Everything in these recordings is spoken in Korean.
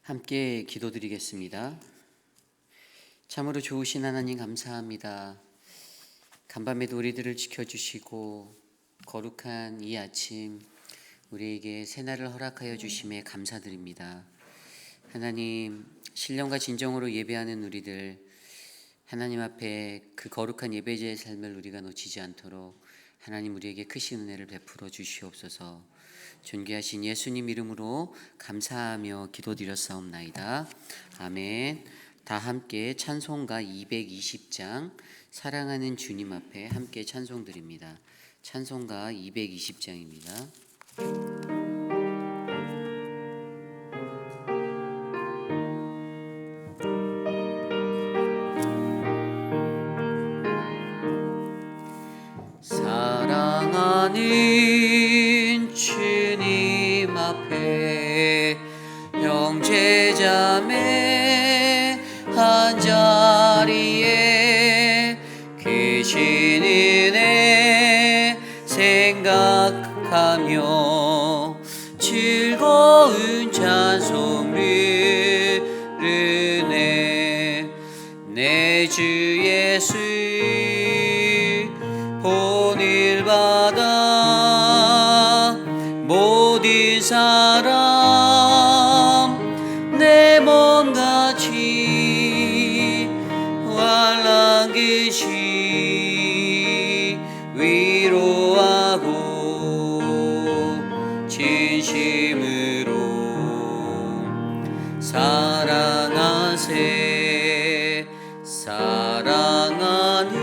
함께 기도드리겠습니다. 참으로 좋으신 하나님 감사합니다. 간밤에도 우리들을 지켜주시고 거룩한 이 아침 우리에게 새날을 허락하여 주심에 감사드립니다. 하나님, 신령과 진정으로 예배하는 우리들, 하나님 앞에 그 거룩한 예배자의 삶을 우리가 놓치지 않도록 하나님 우리에게 크신 은혜를 베풀어 주시옵소서. 존귀하신 예수님 이름으로 감사하며 기도드렸사옵나이다. 아멘. 다 함께 찬송가 220장 사랑하는 주님 앞에 함께 찬송드립니다. 찬송가 220장입니다. 사랑하는 주님 앞에 형제자매 한자리에 계신 은혜 생각하며 즐거운 찬송 부르네. 내 주 예수 본을 받아 모든 사람 내 몸같이 환난끝이 위로하고 진심으로 사랑하세. 사랑하는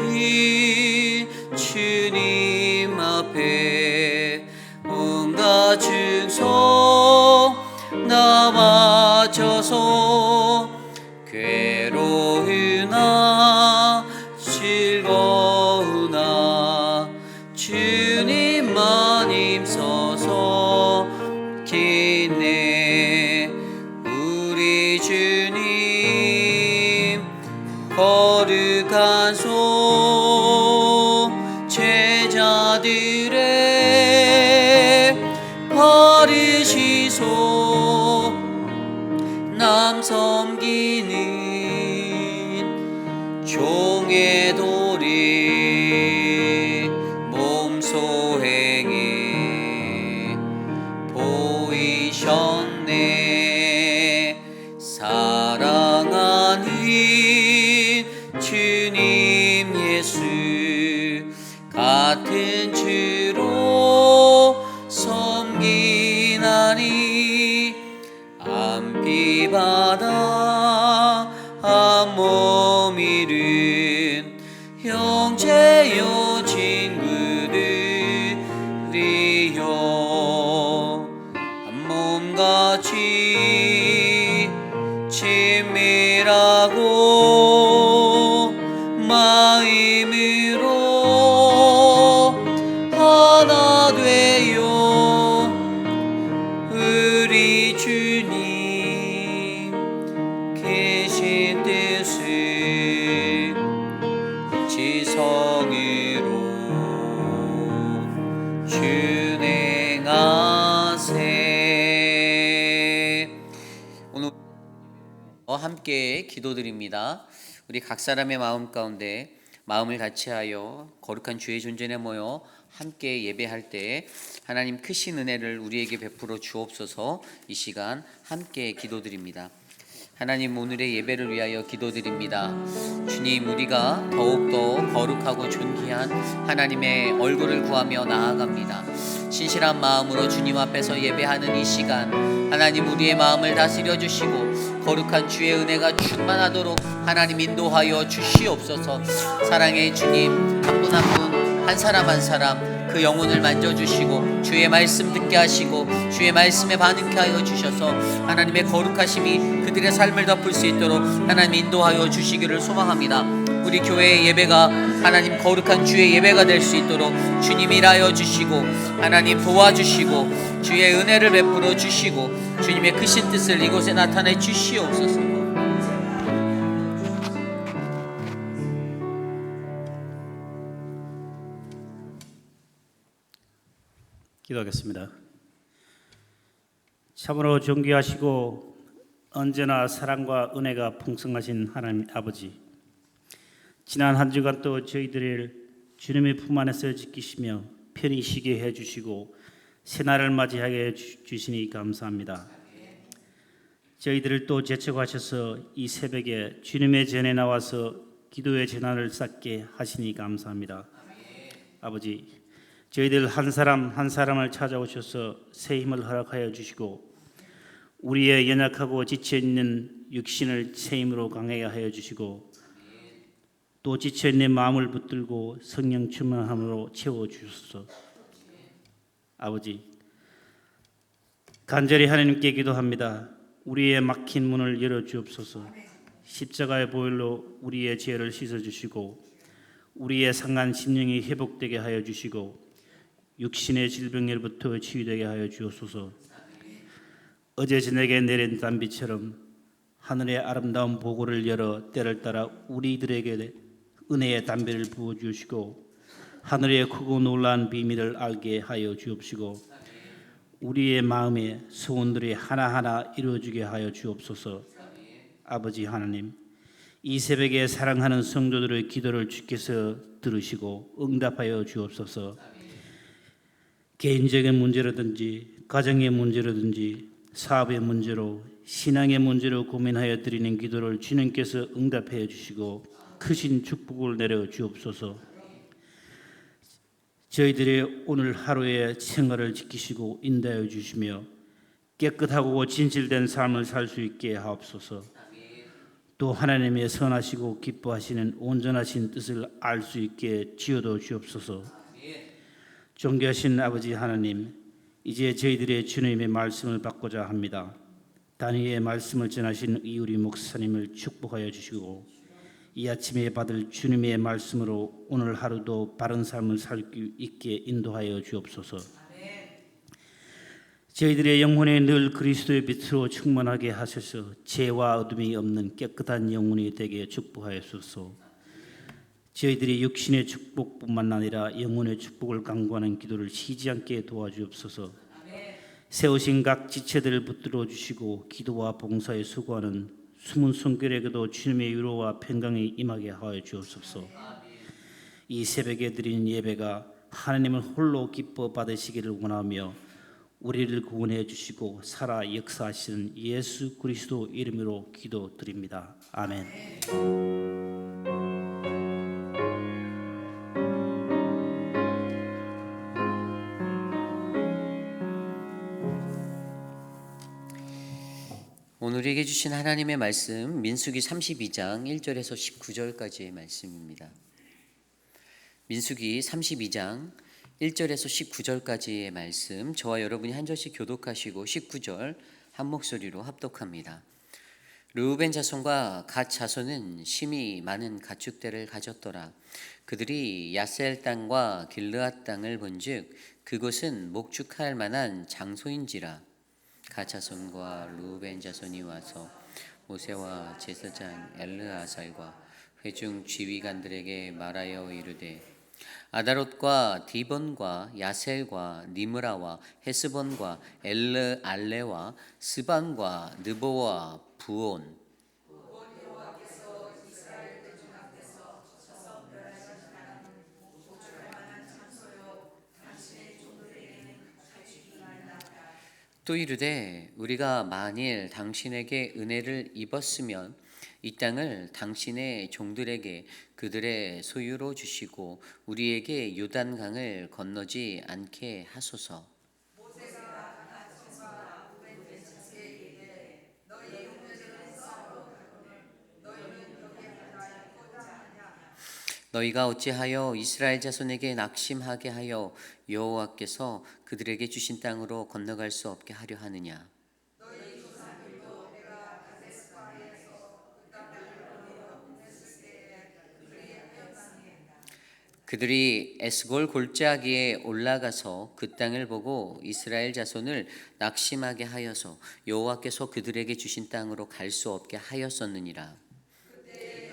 주님 앞에 온갖 증서 나 바쳐서 괴로우나 즐거우나 주님만 힘써서 기네. 우리 주님 거룩한 손 제자들의 바르시소. 남 섬기는 종의 도리 몸소 행해 보이셨네. 사랑하는 주님 예수 같은 주로 섬기나니 안비받아 한 몸 이룬 형제요 친구들이요 한 몸같이 친밀하고 마음으로 하나 되어 우리 주님 계신 뜻을 지성으로 준행하세. 오늘 함께 기도드립니다. 우리 각 사람의 마음 가운데 마음을 같이하여 거룩한 주의 존전에 모여 함께 예배할 때 하나님 크신 은혜를 우리에게 베풀어 주옵소서. 이 시간 함께 기도드립니다. 하나님, 오늘의 예배를 위하여 기도드립니다. 주님, 우리가 더욱더 거룩하고 존귀한 하나님의 얼굴을 구하며 나아갑니다. 신실한 마음으로 주님 앞에서 예배하는 이 시간, 하나님 우리의 마음을 다스려 주시고 거룩한 주의 은혜가 충만하도록 하나님 인도하여 주시옵소서. 사랑의 주님, 한 분 한 분, 한 사람 한 사람 그 영혼을 만져주시고 주의 말씀 듣게 하시고 주의 말씀에 반응케 하여 주셔서 하나님의 거룩하심이 그들의 삶을 덮을 수 있도록 하나님 인도하여 주시기를 소망합니다. 우리 교회의 예배가 하나님 거룩한 주의 예배가 될 수 있도록 주님 일하여 주시고 하나님 도와주시고 주의 은혜를 베풀어 주시고 주님의 크신 뜻을 이곳에 나타내 주시옵소서. 기도하겠습니다. 참으로 존귀하시고 언제나 사랑과 은혜가 풍성하신 하나님 아버지, 지난 한 주간 또 저희들을 주님의 품 안에서 지키시며 편히 쉬게 해주시고 새날을 맞이하게 해주시니 감사합니다. 저희들을 또 제척하셔서 이 새벽에 주님의 전에 나와서 기도의 재난을 쌓게 하시니 감사합니다. 아버지, 저희들 한 사람 한 사람을 찾아오셔서 새 힘을 허락하여 주시고 우리의 연약하고 지쳐있는 육신을 새 힘으로 강하게 하여 주시고 또 지쳐있는 마음을 붙들고 성령 충만함으로 채워주소서. 아버지, 간절히 하나님께 기도합니다. 우리의 막힌 문을 열어주옵소서. 십자가의 보혈로 우리의 죄를 씻어주시고 우리의 상한 심령이 회복되게 하여 주시고 육신의 질병으로부터 치유되게 하여 주옵소서. 어제 저녁에 내린 단비처럼 하늘의 아름다운 보고를 열어 때를 따라 우리들에게 은혜의 담배를 부어주시고 하늘의 크고 놀라운 비밀을 알게 하여 주옵시고 우리의 마음의 소원들이 하나하나 이루어지게 하여 주옵소서. 아버지 하나님, 이 새벽에 사랑하는 성도들의 기도를 주께서 들으시고 응답하여 주옵소서. 개인적인 문제라든지 가정의 문제라든지 사업의 문제로 신앙의 문제로 고민하여 드리는 기도를 주님께서 응답해 주시고 크신 축복을 내려 주옵소서. 저희들의 오늘 하루의 생활을 지키시고 인도하여 주시며 깨끗하고 진실된 삶을 살 수 있게 하옵소서. 또 하나님의 선하시고 기뻐하시는 온전하신 뜻을 알 수 있게 지어도 주옵소서. 존귀하신 아버지 하나님, 이제 저희들의 주님의 말씀을 받고자 합니다. 단위의 말씀을 전하신 이우리 목사님을 축복하여 주시고 이 아침에 받을 주님의 말씀으로 오늘 하루도 바른 삶을 살 수 있게 인도하여 주옵소서. 저희들의 영혼에 늘 그리스도의 빛으로 충만하게 하셔서 죄와 어둠이 없는 깨끗한 영혼이 되게 축복하였소서. 저희들이 육신의 축복뿐만 아니라 영혼의 축복을 강구하는 기도를 쉬지 않게 도와주옵소서. 세우신 각 지체들을 붙들어 주시고 기도와 봉사에 수고하는 숨은 손길에게도 주님의 위로와 평강이 임하게 하여 주옵소서. 이 새벽에 드리는 예배가 하나님을 홀로 기뻐 받으시기를 원하며 우리를 구원해 주시고 살아 역사하시는 예수 그리스도 이름으로 기도드립니다. 아멘. 오늘 우리에게 주신 하나님의 말씀 민수기 32장 1절에서 19절까지의 말씀입니다. 민수기 32장 1절에서 19절까지의 말씀, 저와 여러분이 한 절씩 교독하시고 19절 한 목소리로 합독합니다. 르우벤 자손과 갓 자손은 심히 많은 가축대를 가졌더라. 그들이 야셀 땅과 길르앗 땅을 본즉 그곳은 목축할 만한 장소인지라. 갓 자손과 르우벤 자손이 와서 모세와 제사장 엘르아살과 회중 지휘관들에게 말하여 이르되 아다롯과 디본과 야셀과 니므라와 헤스본과 엘르 알레와 스반과 느보와 부온 또 이르되 우리가 만일 당신에게 은혜를 입었으면 이 땅을 당신의 종들에게 그들의 소유로 주시고 우리에게 요단강을 건너지 않게 하소서. 너희가 어찌하여 이스라엘 자손에게 낙심하게 하여 여호와께서 그들에게 주신 땅으로 건너갈 수 없게 하려 하느냐. 그들이 에스골 골짜기에 올라가서 그 땅을 보고 이스라엘 자손을 낙심하게 하여서 여호와께서 그들에게 주신 땅으로 갈 수 없게 하였었느니라.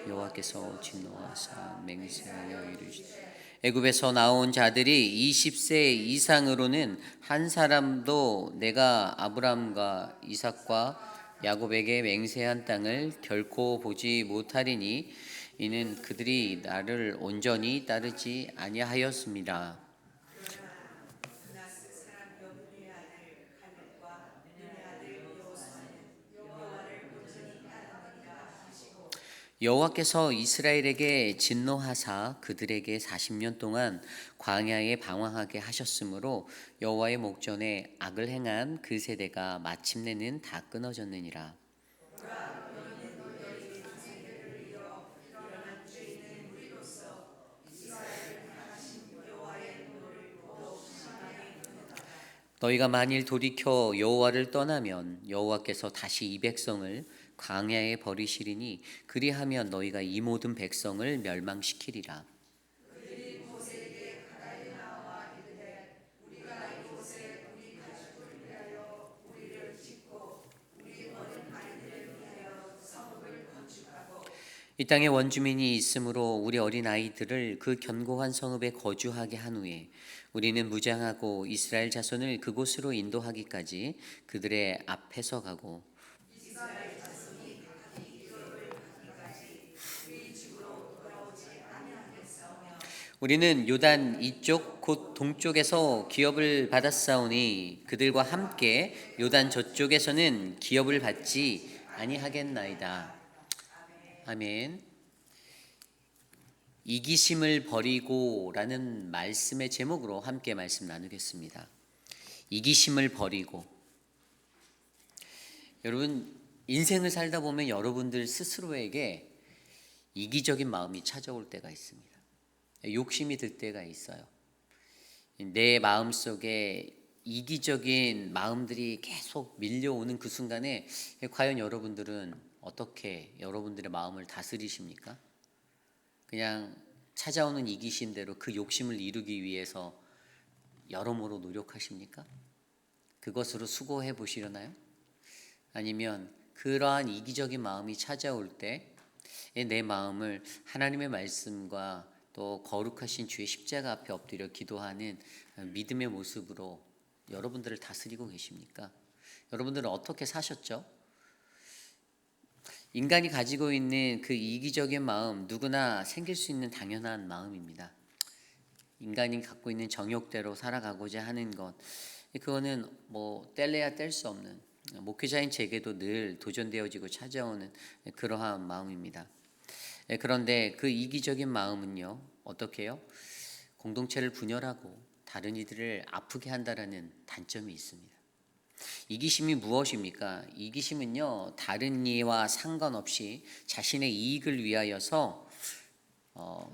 여호와께서 진노하사 맹세하여 이르시되 애굽에서 나온 자들이 20세 이상으로는 한 사람도 내가 아브람과 이삭과 야곱에게 맹세한 땅을 결코 보지 못하리니 이는 그들이 나를 온전히 따르지 아니하였습니다. 여호와께서 이스라엘에게 진노하사 그들에게 40년 동안 광야에 방황하게 하셨으므로 여호와의 목전에 악을 행한 그 세대가 마침내는 다 끊어졌느니라. 너희가 만일 돌이켜 여호와를 떠나면 여호와께서 다시 이 백성을 광야에 버리시리니 그리하면 너희가 이 모든 백성을 멸망시키리라. 이 땅에 원주민이 있으므로 우리 어린 아이들을 그 견고한 성읍에 거주하게 한 후에 우리는 무장하고 이스라엘 자손을 그곳으로 인도하기까지 그들의 앞에서 가고 우리는 요단 이쪽 곧 동쪽에서 기업을 받았사오니 그들과 함께 요단 저쪽에서는 기업을 받지 아니하겠나이다. 아멘. 이기심을 버리고라는 말씀의 제목으로 함께 말씀 나누겠습니다. 이기심을 버리고. 여러분, 인생을 살다 보면 여러분들 스스로에게 이기적인 마음이 찾아올 때가 있습니다. 욕심이 들 때가 있어요. 내 마음속에 이기적인 마음들이 계속 밀려오는 그 순간에 과연 여러분들은 어떻게 여러분들의 마음을 다스리십니까? 그냥 찾아오는 이기심대로 그 욕심을 이루기 위해서 여러모로 노력하십니까? 그것으로 수고해 보시려나요? 아니면 그러한 이기적인 마음이 찾아올 때 내 마음을 하나님의 말씀과 또 거룩하신 주의 십자가 앞에 엎드려 기도하는 믿음의 모습으로 여러분들을 다스리고 계십니까? 여러분들은 어떻게 사셨죠? 인간이 가지고 있는 그 이기적인 마음 누구나 생길 수 있는 당연한 마음입니다. 인간이 갖고 있는 정욕대로 살아가고자 하는 것, 그거는 뭐 뗄래야 뗄 수 없는, 목회자인 제게도 늘 도전되어지고 찾아오는 그러한 마음입니다. 그런데 그 이기적인 마음은요, 어떻게 해요? 공동체를 분열하고 다른 이들을 아프게 한다라는 단점이 있습니다. 이기심이 무엇입니까? 이기심은요, 다른 이와 상관없이 자신의 이익을 위하여서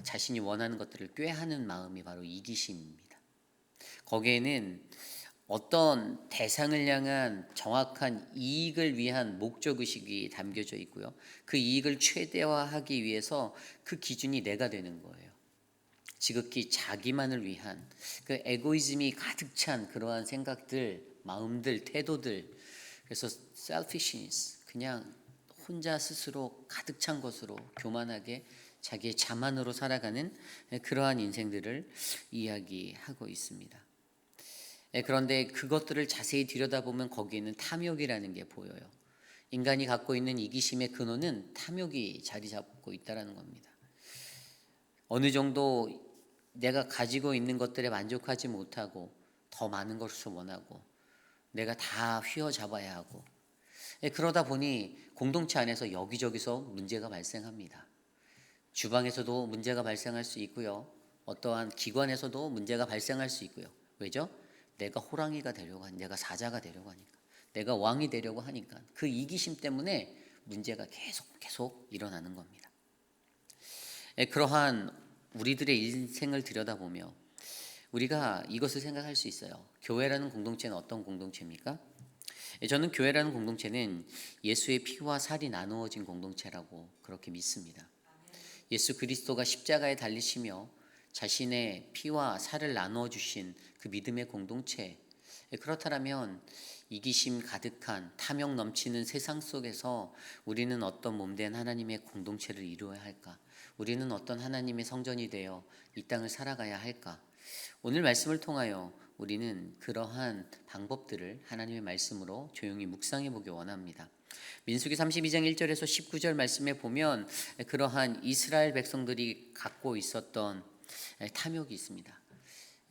자신이 원하는 것들을 꾀하는 마음이 바로 이기심입니다. 거기에는 어떤 대상을 향한 정확한 이익을 위한 목적의식이 담겨져 있고요. 그 이익을 최대화하기 위해서 그 기준이 내가 되는 거예요. 지극히 자기만을 위한 그 에고이즘이 가득 찬 그러한 생각들, 마음들, 태도들, 그래서 selfishness, 그냥 혼자 스스로 가득 찬 것으로 교만하게 자기의 자만으로 살아가는 그러한 인생들을 이야기하고 있습니다. 그런데 그것들을 자세히 들여다보면 거기에는 탐욕이라는 게 보여요. 인간이 갖고 있는 이기심의 근원은 탐욕이 자리 잡고 있다는 겁니다. 어느 정도 내가 가지고 있는 것들에 만족하지 못하고 더 많은 것을 원하고 내가 다 휘어잡아야 하고 그러다 보니 공동체 안에서 여기저기서 문제가 발생합니다. 주방에서도 문제가 발생할 수 있고요. 어떠한 기관에서도 문제가 발생할 수 있고요. 왜죠? 내가 호랑이가 되려고 하니까, 내가 사자가 되려고 하니까, 내가 왕이 되려고 하니까 그 이기심 때문에 문제가 계속 일어나는 겁니다. 그러한 우리들의 인생을 들여다보며 우리가 이것을 생각할 수 있어요. 교회라는 공동체는 어떤 공동체입니까? 저는 교회라는 공동체는 예수의 피와 살이 나누어진 공동체라고 그렇게 믿습니다. 예수 그리스도가 십자가에 달리시며 자신의 피와 살을 나누어 주신 그 믿음의 공동체, 그렇다면 이기심 가득한 탐욕 넘치는 세상 속에서 우리는 어떤 몸된 하나님의 공동체를 이루어야 할까? 우리는 어떤 하나님의 성전이 되어 이 땅을 살아가야 할까? 오늘 말씀을 통하여 우리는 그러한 방법들을 하나님의 말씀으로 조용히 묵상해 보기 원합니다. 민수기 32장 1절에서 19절 말씀에 보면 그러한 이스라엘 백성들이 갖고 있었던 탐욕이 있습니다.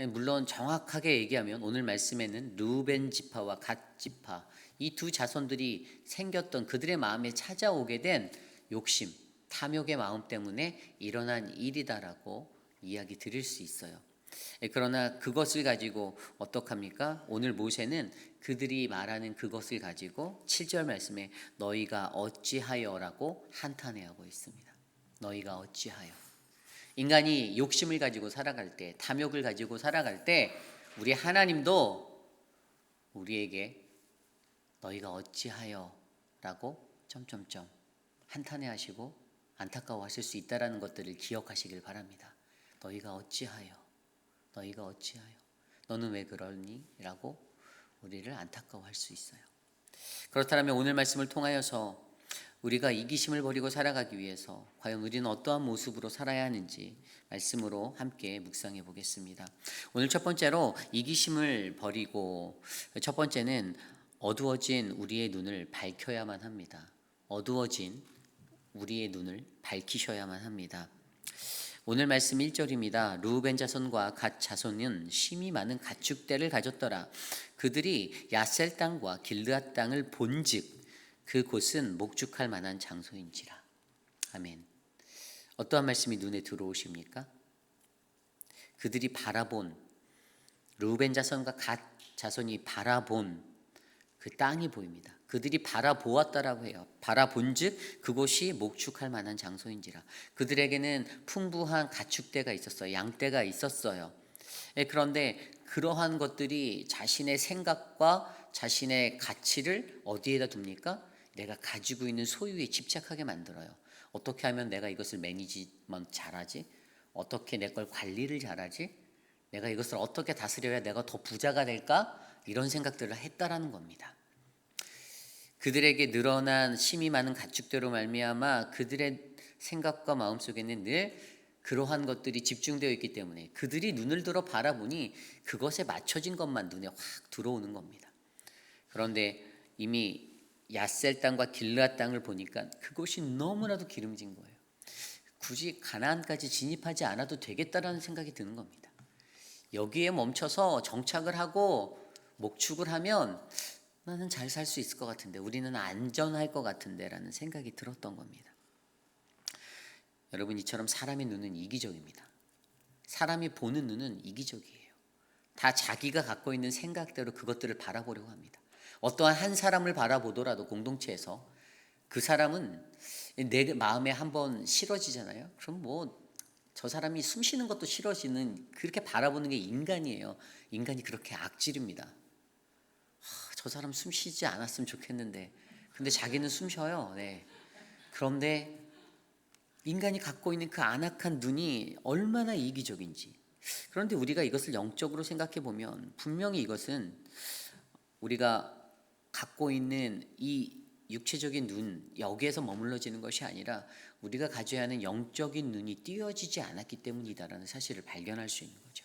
물론 정확하게 얘기하면 오늘 말씀에는 르우벤 지파와 갓 지파 이 두 자손들이 생겼던 그들의 마음에 찾아오게 된 욕심, 탐욕의 마음 때문에 일어난 일이다라고 이야기 드릴 수 있어요. 그러나 그것을 가지고 어떡합니까? 오늘 모세는 그들이 말하는 그것을 가지고 7절 말씀에 너희가 어찌하여라고 한탄해하고 있습니다. 너희가 어찌하여. 인간이 욕심을 가지고 살아갈 때, 탐욕을 가지고 살아갈 때 우리 하나님도 우리에게 너희가 어찌하여라고 점점점 한탄해하시고 안타까워하실 수 있다라는 것들을 기억하시길 바랍니다. 너희가 어찌하여, 너희가 어찌하여, 너는 왜 그러니? 라고 우리를 안타까워할 수 있어요. 그렇다면 오늘 말씀을 통하여서 우리가 이기심을 버리고 살아가기 위해서 과연 우리는 어떠한 모습으로 살아야 하는지 말씀으로 함께 묵상해 보겠습니다. 오늘 첫 번째로 이기심을 버리고, 첫 번째는 어두워진 우리의 눈을 밝혀야만 합니다. 어두워진 우리의 눈을 밝히셔야만 합니다. 오늘 말씀 1절입니다. 르우벤 자손과 갓 자손은 심이 많은 가축대를 가졌더라. 그들이 야셀 땅과 길르앗 땅을 본즉 그곳은 목축할 만한 장소인지라. 아멘. 어떠한 말씀이 눈에 들어오십니까? 그들이 바라본, 르우벤 자손과 갓 자손이 바라본 그 땅이 보입니다. 그들이 바라보았다라고 해요. 바라본즉 그곳이 목축할 만한 장소인지라. 그들에게는 풍부한 가축대가 있었어요. 양떼가 있었어요. 그런데 그러한 것들이 자신의 생각과 자신의 가치를 어디에다 둡니까? 내가 가지고 있는 소유에 집착하게 만들어요. 어떻게 하면 내가 이것을 매니지먼트 잘하지? 어떻게 내 걸 관리를 잘하지? 내가 이것을 어떻게 다스려야 내가 더 부자가 될까? 이런 생각들을 했다라는 겁니다. 그들에게 늘어난 심이 많은 가축대로 말미암아 그들의 생각과 마음속에는 늘 그러한 것들이 집중되어 있기 때문에 그들이 눈을 들어 바라보니 그것에 맞춰진 것만 눈에 확 들어오는 겁니다. 그런데 이미 야셀 땅과 길르앗 땅을 보니까 그것이 너무나도 기름진 거예요. 굳이 가나안까지 진입하지 않아도 되겠다라는 생각이 드는 겁니다. 여기에 멈춰서 정착을 하고 목축을 하면 나는 잘 살 수 있을 것 같은데, 우리는 안전할 것 같은데 라는 생각이 들었던 겁니다. 여러분, 이처럼 사람의 눈은 이기적입니다. 사람이 보는 눈은 이기적이에요. 다 자기가 갖고 있는 생각대로 그것들을 바라보려고 합니다. 어떠한 한 사람을 바라보더라도 공동체에서 그 사람은 내 마음에 한번 싫어지잖아요. 그럼 뭐 저 사람이 숨 쉬는 것도 싫어지는, 그렇게 바라보는 게 인간이에요. 인간이 그렇게 악질입니다. 저 사람 숨 쉬지 않았으면 좋겠는데, 근데 자기는 숨 쉬어요. 네. 그런데 인간이 갖고 있는 그 안악한 눈이 얼마나 이기적인지. 그런데 우리가 이것을 영적으로 생각해 보면 분명히 이것은 우리가 갖고 있는 이 육체적인 눈, 여기에서 머물러지는 것이 아니라 우리가 가져야 하는 영적인 눈이 띄어지지 않았기 때문이다라는 사실을 발견할 수 있는 거죠.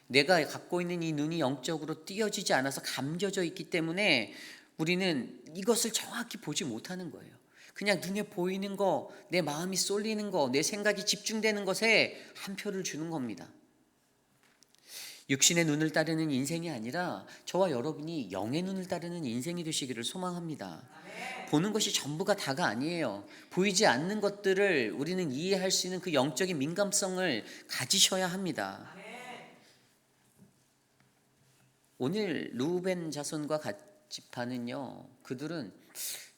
내가 갖고 있는 이 눈이 영적으로 띄어지지 않아서 감겨져 있기 때문에 우리는 이것을 정확히 보지 못하는 거예요. 그냥 눈에 보이는 거, 내 마음이 쏠리는 거, 내 생각이 집중되는 것에 한 표를 주는 겁니다. 육신의 눈을 따르는 인생이 아니라 저와 여러분이 영의 눈을 따르는 인생이 되시기를 소망합니다. 보는 것이 전부가 다가 아니에요. 보이지 않는 것들을 우리는 이해할 수 있는 그 영적인 민감성을 가지셔야 합니다. 오늘 르우벤 자손과 갓 지파는요, 그들은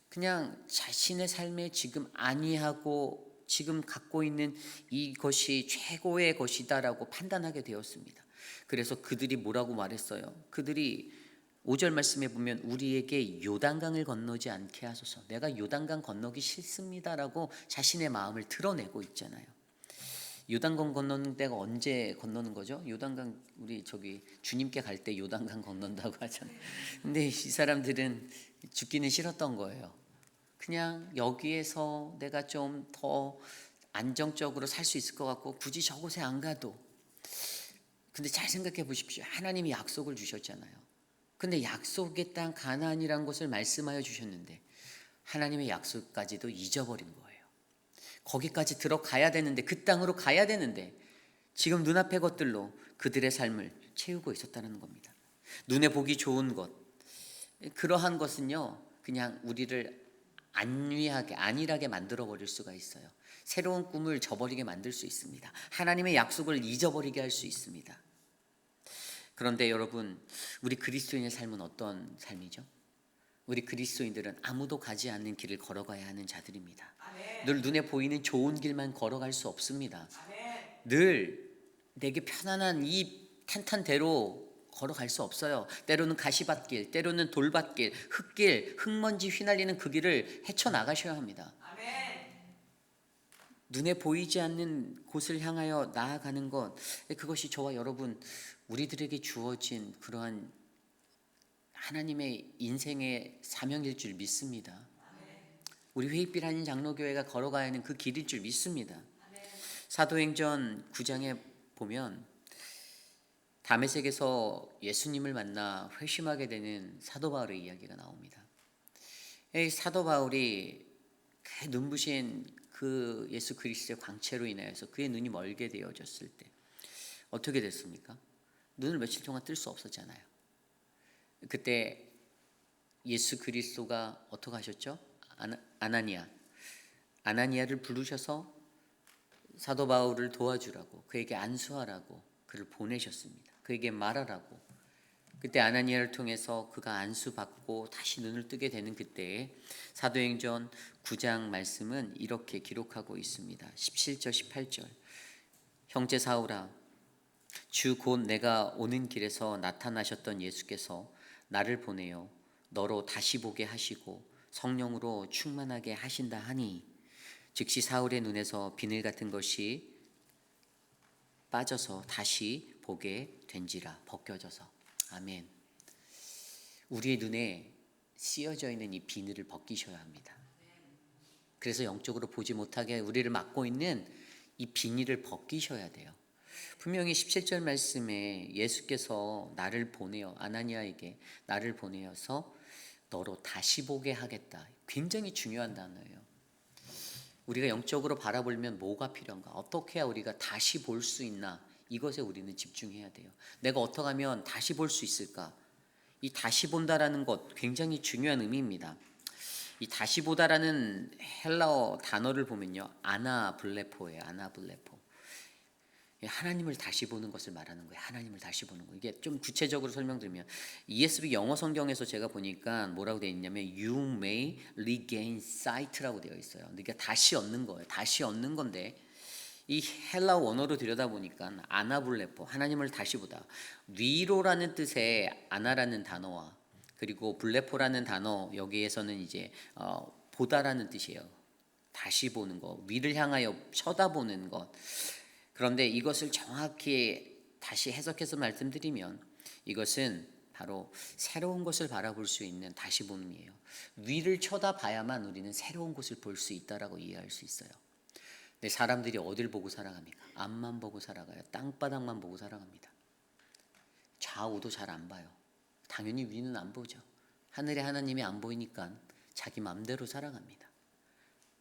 그냥 자신의 삶에 지금 안위하고 지금 갖고 있는 이것이 최고의 것이다라고 판단하게 되었습니다. 그래서 그들이 뭐라고 말했어요? 그들이 5절 말씀에 보면 우리에게 요단강을 건너지 않게 하소서. 내가 요단강 건너기 싫습니다라고 자신의 마음을 드러내고 있잖아요. 요단강 건너는 때가 언제 건너는 거죠? 요단강, 우리 저기 주님께 갈 때 요단강 건넌다고 하잖아요. 근데 이 사람들은 죽기는 싫었던 거예요. 그냥 여기에서 내가 좀 더 안정적으로 살 수 있을 것 같고 굳이 저곳에 안 가도. 근데 잘 생각해 보십시오. 하나님이 약속을 주셨잖아요. 근데 약속의 땅 가나안이라는 것을 말씀하여 주셨는데 하나님의 약속까지도 잊어버린 거예요. 거기까지 들어가야 되는데, 그 땅으로 가야 되는데 지금 눈앞의 것들로 그들의 삶을 채우고 있었다는 겁니다. 눈에 보기 좋은 것, 그러한 것은요 그냥 우리를 안일하게 만들어 버릴 수가 있어요. 새로운 꿈을 저버리게 만들 수 있습니다. 하나님의 약속을 잊어버리게 할 수 있습니다. 그런데 여러분, 우리 그리스도인의 삶은 어떤 삶이죠? 우리 그리스도인들은 아무도 가지 않는 길을 걸어가야 하는 자들입니다. 늘 눈에 보이는 좋은 길만 걸어갈 수 없습니다. 늘 내게 편안한 이 탄탄대로 걸어갈 수 없어요. 때로는 가시밭길, 때로는 돌밭길, 흙길, 흙먼지 휘날리는 그 길을 헤쳐나가셔야 합니다. 눈에 보이지 않는 곳을 향하여 나아가는 것, 그것이 저와 여러분, 우리들에게 주어진 그러한 하나님의 인생의 사명일 줄 믿습니다. 우리 회의빛 한인 장로교회가 걸어가야 하는 그 길일 줄 믿습니다. 사도행전 9장에 보면 다메섹에서 예수님을 만나 회심하게 되는 사도 바울의 이야기가 나옵니다. 이 사도 바울이 그 눈부신 그 예수 그리스도의 광채로 인하여서 그의 눈이 멀게 되어졌을 때 어떻게 됐습니까? 눈을 며칠 동안 뜰 수 없었잖아요. 그때 예수 그리스도가 어떻게 하셨죠? 아나니아를 부르셔서 사도 바울을 도와주라고, 그에게 안수하라고 그를 보내셨습니다. 그에게 말하라고. 그때 아나니아를 통해서 그가 안수받고 다시 눈을 뜨게 되는 그때에 사도행전 9장 말씀은 이렇게 기록하고 있습니다. 17절 18절. 형제 사울아, 주 곧 내가 오는 길에서 나타나셨던 예수께서 나를 보내어 너로 다시 보게 하시고 성령으로 충만하게 하신다 하니, 즉시 사울의 눈에서 비늘 같은 것이 빠져서 다시 보게 된지라. 벗겨져서. 아멘. 우리의 눈에 씌어져 있는 이 비늘을 벗기셔야 합니다. 그래서 영적으로 보지 못하게 우리를 막고 있는 이 비닐을 벗기셔야 돼요. 분명히 17절 말씀에 예수께서 나를 보내어, 아나니아에게 나를 보내어서 너로 다시 보게 하겠다. 굉장히 중요한 단어예요. 우리가 영적으로 바라보려면 뭐가 필요한가? 어떻게 해야 우리가 다시 볼 수 있나? 이것에 우리는 집중해야 돼요. 내가 어떻게 하면 다시 볼 수 있을까? 이 다시 본다라는 것 굉장히 중요한 의미입니다. 이 다시 보다라는 헬라어 단어를 보면요, 아나블레포예요. 아나블레포. 하나님을 다시 보는 것을 말하는 거예요. 하나님을 다시 보는 거. 이게 좀 구체적으로 설명드리면 ESV 영어 성경에서 제가 보니까 뭐라고 되어 있냐면 You may regain sight라고 되어 있어요. 그러니까 다시 얻는 거예요. 다시 얻는 건데 이 헬라 원어로 들여다보니까 아나블레포, 하나님을 다시 보다. 위로라는 뜻의 아나라는 단어와 그리고 블레포라는 단어, 여기에서는 이제 보다라는 뜻이에요. 다시 보는 것, 위를 향하여 쳐다보는 것. 그런데 이것을 정확히 다시 해석해서 말씀드리면 이것은 바로 새로운 것을 바라볼 수 있는 다시 봄이에요. 위를 쳐다봐야만 우리는 새로운 것을 볼 수 있다라고 이해할 수 있어요. 근데 사람들이 어딜 보고 살아갑니까? 앞만 보고 살아가요. 땅바닥만 보고 살아갑니다. 좌우도 잘 안 봐요. 당연히 위는 안 보죠. 하늘에 하나님이 안 보이니까 자기 마음대로 살아갑니다.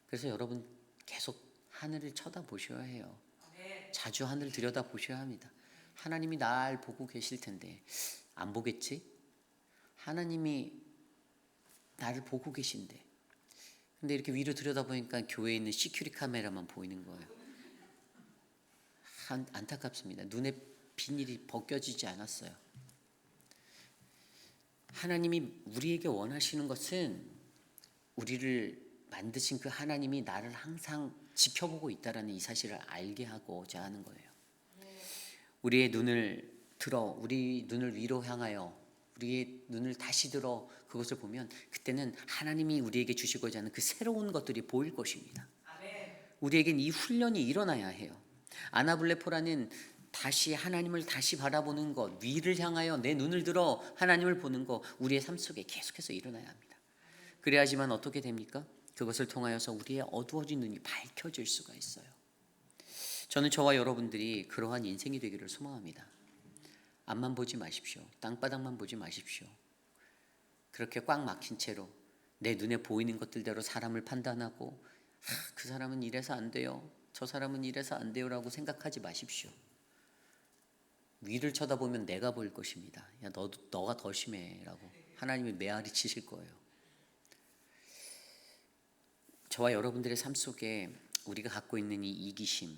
그래서 여러분 계속 하늘을 쳐다보셔야 해요. 자주 하늘 들여다보셔야 합니다. 하나님이 날 보고 계실 텐데 안 보겠지? 하나님이 나를 보고 계신데, 근데 이렇게 위로 들여다보니까 교회에 있는 시큐리티 카메라만 보이는 거예요. 안타깝습니다. 눈에 비닐이 벗겨지지 않았어요. 하나님이 우리에게 원하시는 것은 우리를 만드신 그 하나님이 나를 항상 지켜보고 있다라는 이 사실을 알게 하고자 하는 거예요. 우리의 눈을 들어, 우리 눈을 위로 향하여 우리의 눈을 다시 들어 그것을 보면 그때는 하나님이 우리에게 주시고자 하는 그 새로운 것들이 보일 것입니다. 우리에겐 이 훈련이 일어나야 해요. 아나블레포라는 다시 하나님을 다시 바라보는 것, 위를 향하여 내 눈을 들어 하나님을 보는 것, 우리의 삶 속에 계속해서 일어나야 합니다. 그래야지만 어떻게 됩니까? 그것을 통하여서 우리의 어두워진 눈이 밝혀질 수가 있어요. 저는 저와 여러분들이 그러한 인생이 되기를 소망합니다. 앞만 보지 마십시오. 땅바닥만 보지 마십시오. 그렇게 꽉 막힌 채로 내 눈에 보이는 것들대로 사람을 판단하고 그 사람은 이래서 안 돼요, 저 사람은 이래서 안 돼요라고 생각하지 마십시오. 위를 쳐다보면 내가 보일 것입니다. 야, 너가 더 심해라고 하나님이 메아리 치실 거예요. 저와 여러분들의 삶 속에 우리가 갖고 있는 이 이기심,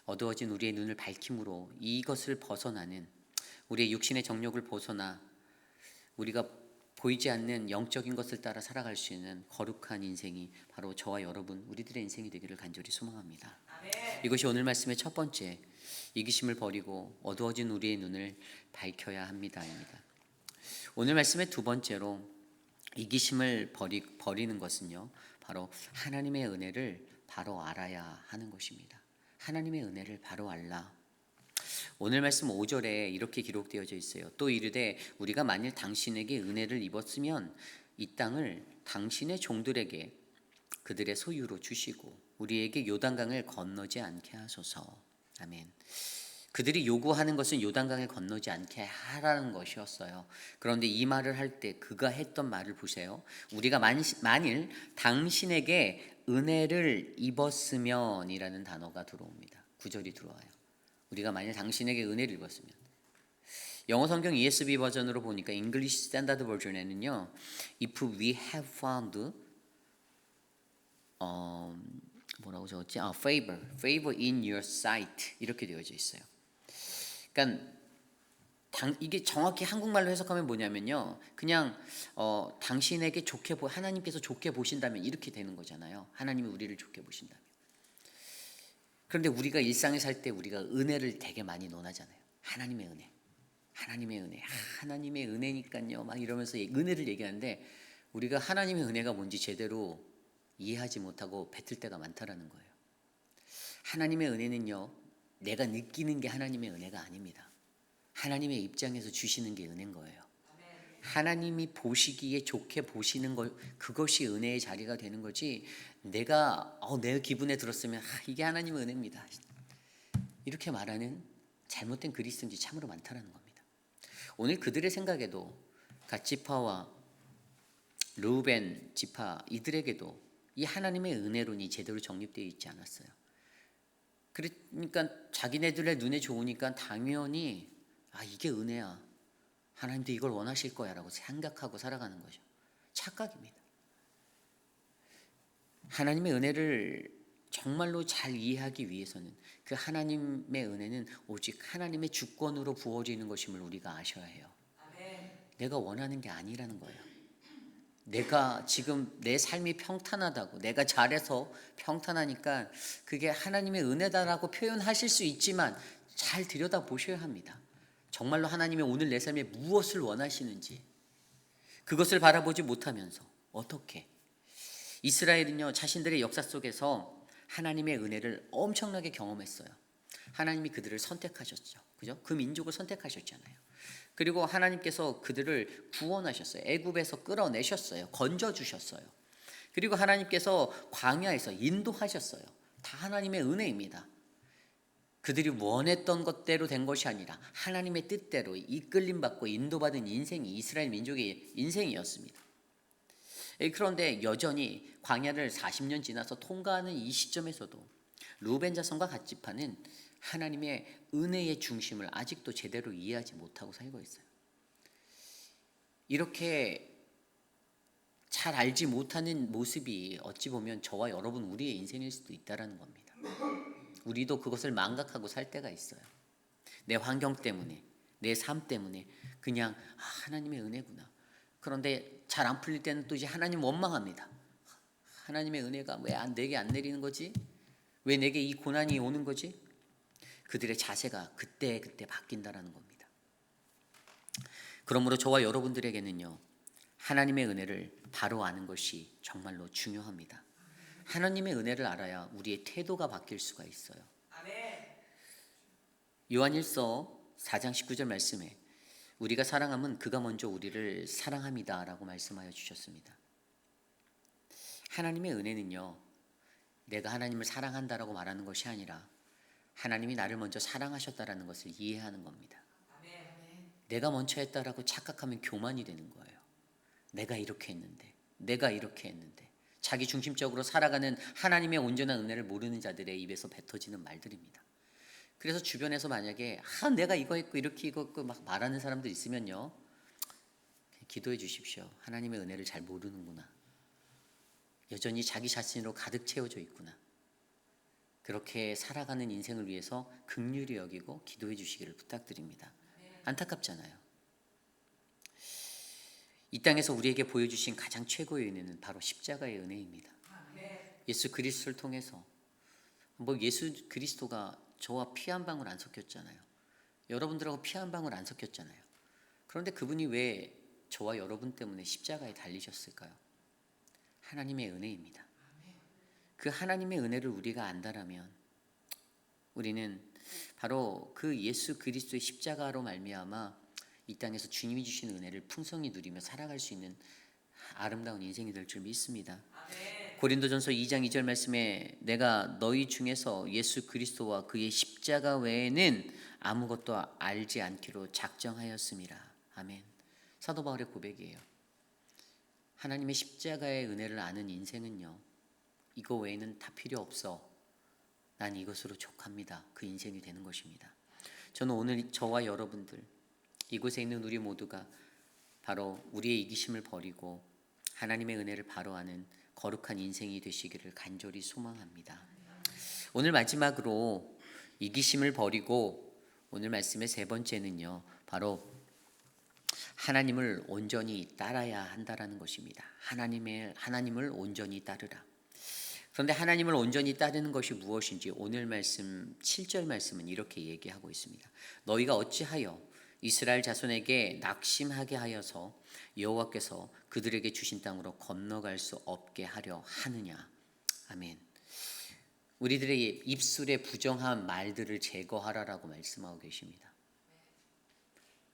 어두워진 우리의 눈을 밝힘으로 이것을 벗어나는, 우리의 육신의 정욕을 벗어나 우리가 보이지 않는 영적인 것을 따라 살아갈 수 있는 거룩한 인생이 바로 저와 여러분, 우리들의 인생이 되기를 간절히 소망합니다. 아멘. 이것이 오늘 말씀의 첫 번째, 이기심을 버리고 어두워진 우리의 눈을 밝혀야 합니다입니다. 오늘 말씀의 두 번째로 이기심을 버리는 것은요, 바로 하나님의 은혜를 바로 알아야 하는 것입니다. 하나님의 은혜를 바로 알라. 오늘 말씀 5절에 이렇게 기록되어져 있어요. 또 이르되 우리가 만일 당신에게 은혜를 입었으면 이 땅을 당신의 종들에게 그들의 소유로 주시고 우리에게 요단강을 건너지 않게 하소서. 아멘. 그들이 요구하는 것은 요단강을 건너지 않게 하라는 것이었어요. 그런데 이 말을 할 때 그가 했던 말을 보세요. 우리가 만일 당신에게 은혜를 입었으면 이라는 단어가 들어옵니다. 9절이 들어와요. 우리가 만일 당신에게 은혜를 입었으면. 영어 성경 ESV 버전으로 보니까 English Standard Version에는요, if we have found 뭐라고 적었지? favor in your sight 이렇게 되어져 있어요. 그러니까 이게 정확히 한국말로 해석하면 뭐냐면요, 그냥 당신에게 하나님께서 좋게 보신다면 이렇게 되는 거잖아요. 하나님이 우리를 좋게 보신다면. 그런데 우리가 일상에 살 때 우리가 은혜를 되게 많이 논하잖아요. 하나님의 은혜, 하나님의 은혜, 하나님의 은혜니까요 막 이러면서 은혜를 얘기하는데 우리가 하나님의 은혜가 뭔지 제대로 이해하지 못하고 뱉을 때가 많다라는 거예요. 하나님의 은혜는요, 내가 느끼는 게 하나님의 은혜가 아닙니다. 하나님의 입장에서 주시는 게 은혜인 거예요. 하나님이 보시기에 좋게 보시는 것, 그것이 은혜의 자리가 되는 거지, 내가 내 기분에 들었으면 이게 하나님의 은혜입니다 이렇게 말하는 잘못된 그리스도인들이 참으로 많다라는 겁니다. 오늘 그들의 생각에도 갓 지파와 르우벤 지파 이들에게도 이 하나님의 은혜론이 제대로 정립되어 있지 않았어요. 그러니까 자기네들의 눈에 좋으니까 당연히 이게 은혜야, 하나님도 이걸 원하실 거야 라고 생각하고 살아가는 거죠. 착각입니다. 하나님의 은혜를 정말로 잘 이해하기 위해서는 그 하나님의 은혜는 오직 하나님의 주권으로 부어지는 것임을 우리가 아셔야 해요. 내가 원하는 게 아니라는 거예요. 내가 지금 내 삶이 평탄하다고, 내가 잘해서 평탄하니까 그게 하나님의 은혜다라고 표현하실 수 있지만 잘 들여다보셔야 합니다. 정말로 하나님이 오늘 내 삶에 무엇을 원하시는지 그것을 바라보지 못하면서 어떻게. 이스라엘은요, 자신들의 역사 속에서 하나님의 은혜를 엄청나게 경험했어요. 하나님이 그들을 선택하셨죠. 그죠? 그 민족을 선택하셨잖아요. 그리고 하나님께서 그들을 구원하셨어요. 애굽에서 끌어내셨어요. 건져주셨어요. 그리고 하나님께서 광야에서 인도하셨어요. 다 하나님의 은혜입니다. 그들이 원했던 것대로 된 것이 아니라 하나님의 뜻대로 이끌림받고 인도받은 인생이 이스라엘 민족의 인생이었습니다. 그런데 여전히 광야를 40년 지나서 통과하는 이 시점에서도 르우벤 자손과 갓 지파는 하나님의 은혜의 중심을 아직도 제대로 이해하지 못하고 살고 있어요. 이렇게 잘 알지 못하는 모습이 어찌 보면 저와 여러분 우리의 인생일 수도 있다는 겁니다. 우리도 그것을 망각하고 살 때가 있어요. 내 환경 때문에, 내 삶 때문에 그냥 하나님의 은혜구나. 그런데 잘 안 풀릴 때는 또 이제 하나님 원망합니다. 하나님의 은혜가 왜 내게 안 내리는 거지? 왜 내게 이 고난이 오는 거지? 그들의 자세가 그때 바뀐다라는 겁니다. 그러므로 저와 여러분들에게는요, 하나님의 은혜를 바로 아는 것이 정말로 중요합니다. 하나님의 은혜를 알아야 우리의 태도가 바뀔 수가 있어요. 요한일서 4장 19절 말씀에 우리가 사랑함은 그가 먼저 우리를 사랑함이다 라고 말씀하여 주셨습니다. 하나님의 은혜는요, 내가 하나님을 사랑한다라고 말하는 것이 아니라 하나님이 나를 먼저 사랑하셨다라는 것을 이해하는 겁니다. 내가 먼저 했다라고 착각하면 교만이 되는 거예요. 내가 이렇게 했는데, 내가 이렇게 했는데. 자기 중심적으로 살아가는 하나님의 온전한 은혜를 모르는 자들의 입에서 뱉어지는 말들입니다. 그래서 주변에서 만약에 내가 이거 했고 이렇게 이거 했고 막 말하는 사람들 있으면요, 기도해 주십시오. 하나님의 은혜를 잘 모르는구나. 여전히 자기 자신으로 가득 채워져 있구나. 그렇게 살아가는 인생을 위해서 긍휼히 여기고 기도해 주시기를 부탁드립니다. 안타깝잖아요. 이 땅에서 우리에게 보여주신 가장 최고의 은혜는 바로 십자가의 은혜입니다. 예수 그리스도를 통해서 예수 그리스도가 저와 피 한 방울 안 섞였잖아요. 여러분들하고 피 한 방울 안 섞였잖아요. 그런데 그분이 왜 저와 여러분 때문에 십자가에 달리셨을까요? 하나님의 은혜입니다. 그 하나님의 은혜를 우리가 안다라면 우리는 바로 그 예수 그리스도의 십자가로 말미암아 이 땅에서 주님이 주신 은혜를 풍성히 누리며 살아갈 수 있는 아름다운 인생이 될 줄 믿습니다. 고린도전서 2장 2절 말씀에 내가 너희 중에서 예수 그리스도와 그의 십자가 외에는 아무것도 알지 않기로 작정하였음이라. 아멘. 사도 바울의 고백이에요. 하나님의 십자가의 은혜를 아는 인생은요, 이거 외에는 다 필요 없어. 난 이것으로 족합니다. 그 인생이 되는 것입니다. 저는 오늘 저와 여러분들, 이곳에 있는 우리 모두가 바로 우리의 이기심을 버리고 하나님의 은혜를 바로 아는 거룩한 인생이 되시기를 간절히 소망합니다. 오늘 마지막으로 이기심을 버리고 오늘 말씀의 세 번째는요, 바로 하나님을 온전히 따라야 한다라는 것입니다. 하나님을 온전히 따르라. 그런데 하나님을 온전히 따르는 것이 무엇인지 오늘 말씀 7절 말씀은 이렇게 얘기하고 있습니다. 너희가 어찌하여 이스라엘 자손에게 낙심하게 하여서 여호와께서 그들에게 주신 땅으로 건너갈 수 없게 하려 하느냐. 아멘. 우리들의 입술에 부정한 말들을 제거하라라고 말씀하고 계십니다.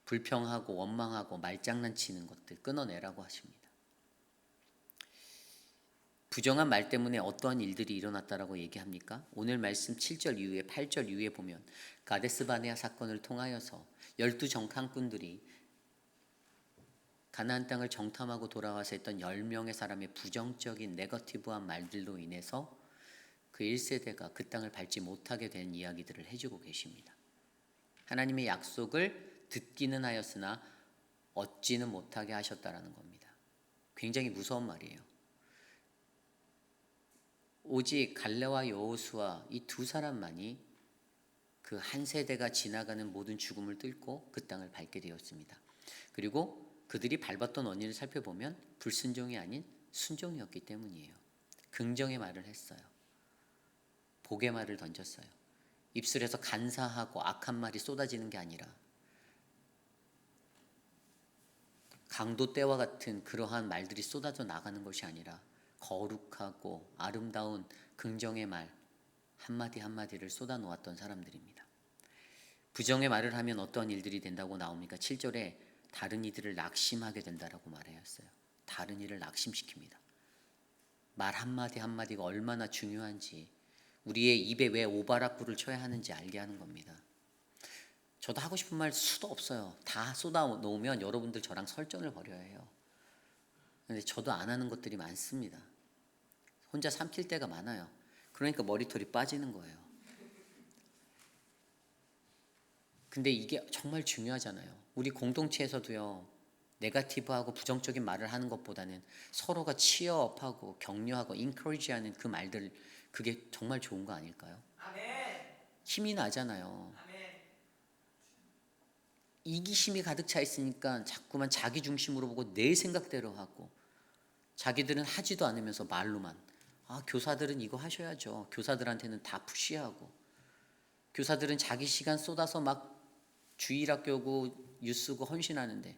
불평하고 원망하고 말장난치는 것들 끊어내라고 하십니다. 부정한 말 때문에 어떠한 일들이 일어났다라고 얘기합니까? 오늘 말씀 7절 이후에 8절 이후에 보면 가데스 바네아 사건을 통하여서 12 정탐꾼들이 가나안 땅을 정탐하고 돌아와서 했던 10명의 사람의 부정적인 네거티브한 말들로 인해서 그 1세대가 그 땅을 밟지 못하게 된 이야기들을 해주고 계십니다. 하나님의 약속을 듣기는 하였으나 얻지는 못하게 하셨다라는 겁니다. 굉장히 무서운 말이에요. 오직 갈레와 여호수아 이 두 사람만이 그 한 세대가 지나가는 모든 죽음을 뚫고 그 땅을 밟게 되었습니다. 그리고 그들이 밟았던 원인을 살펴보면 불순종이 아닌 순종이었기 때문이에요. 긍정의 말을 했어요. 복의 말을 던졌어요. 입술에서 간사하고 악한 말이 쏟아지는 게 아니라 강도 때와 같은 그러한 말들이 쏟아져 나가는 것이 아니라 거룩하고 아름다운 긍정의 말 한마디 한마디를 쏟아놓았던 사람들입니다. 부정의 말을 하면 어떠한 일들이 된다고 나옵니까? 7절에 다른 이들을 낙심하게 된다라고 말하였어요. 다른 이를 낙심시킵니다. 말 한마디 한마디가 얼마나 중요한지 우리의 입에 왜 오바락부를 쳐야 하는지 알게 하는 겁니다. 저도 하고 싶은 말 수도 없어요. 다 쏟아놓으면 여러분들 저랑 설전을 벌여야 해요. 근데 저도 안 하는 것들이 많습니다. 혼자 삼킬 때가 많아요. 그러니까 머리털이 빠지는 거예요. 근데 이게 정말 중요하잖아요. 우리 공동체에서도요, 네거티브하고 부정적인 말을 하는 것보다는 서로가 치어업하고 격려하고 인커리지하는 그 말들, 그게 정말 좋은 거 아닐까요? 힘이 나잖아요. 이기심이 가득 차 있으니까 자꾸만 자기 중심으로 보고 내 생각대로 하고 자기들은 하지도 않으면서 말로만 교사들은 이거 하셔야죠. 교사들한테는 다 푸시하고 교사들은 자기 시간 쏟아서 막 주일학 교고 유쓰고 헌신하는데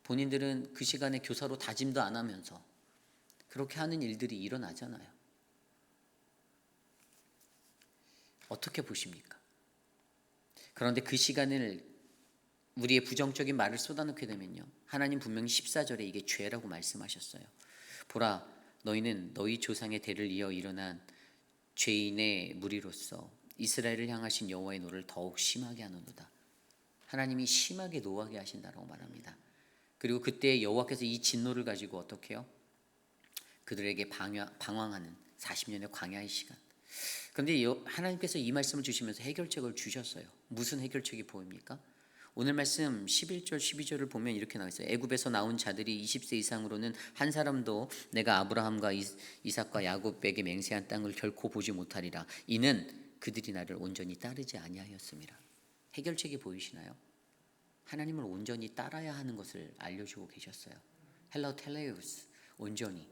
본인들은 그 시간에 교사로 다짐도 안 하면서 그렇게 하는 일들이 일어나잖아요. 어떻게 보십니까? 그런데 그 시간을 우리의 부정적인 말을 쏟아놓게 되면요, 하나님 분명히 14절에 이게 죄라고 말씀하셨어요. 보라, 너희는 너희 조상의 대를 이어 일어난 죄인의 무리로서 이스라엘을 향하신 여호와의 노를 더욱 심하게 하노도다. 하나님이 심하게 노하게 하신다라고 말합니다. 그리고 그때 여호와께서 이 진노를 가지고 어떻게 해요? 그들에게 방황하는 40년의 광야의 시간. 그런데 하나님께서 이 말씀을 주시면서 해결책을 주셨어요. 무슨 해결책이 보입니까? 오늘 말씀 11절 12절을 보면 이렇게 나와 있어요. 애굽에서 나온 자들이 20세 이상으로는 한 사람도 내가 아브라함과 이삭과 야곱에게 맹세한 땅을 결코 보지 못하리라. 이는 그들이 나를 온전히 따르지 아니하였습니다. 해결책이 보이시나요? 하나님을 온전히 따라야 하는 것을 알려주고 계셨어요. 헬로 텔레우스, 온전히.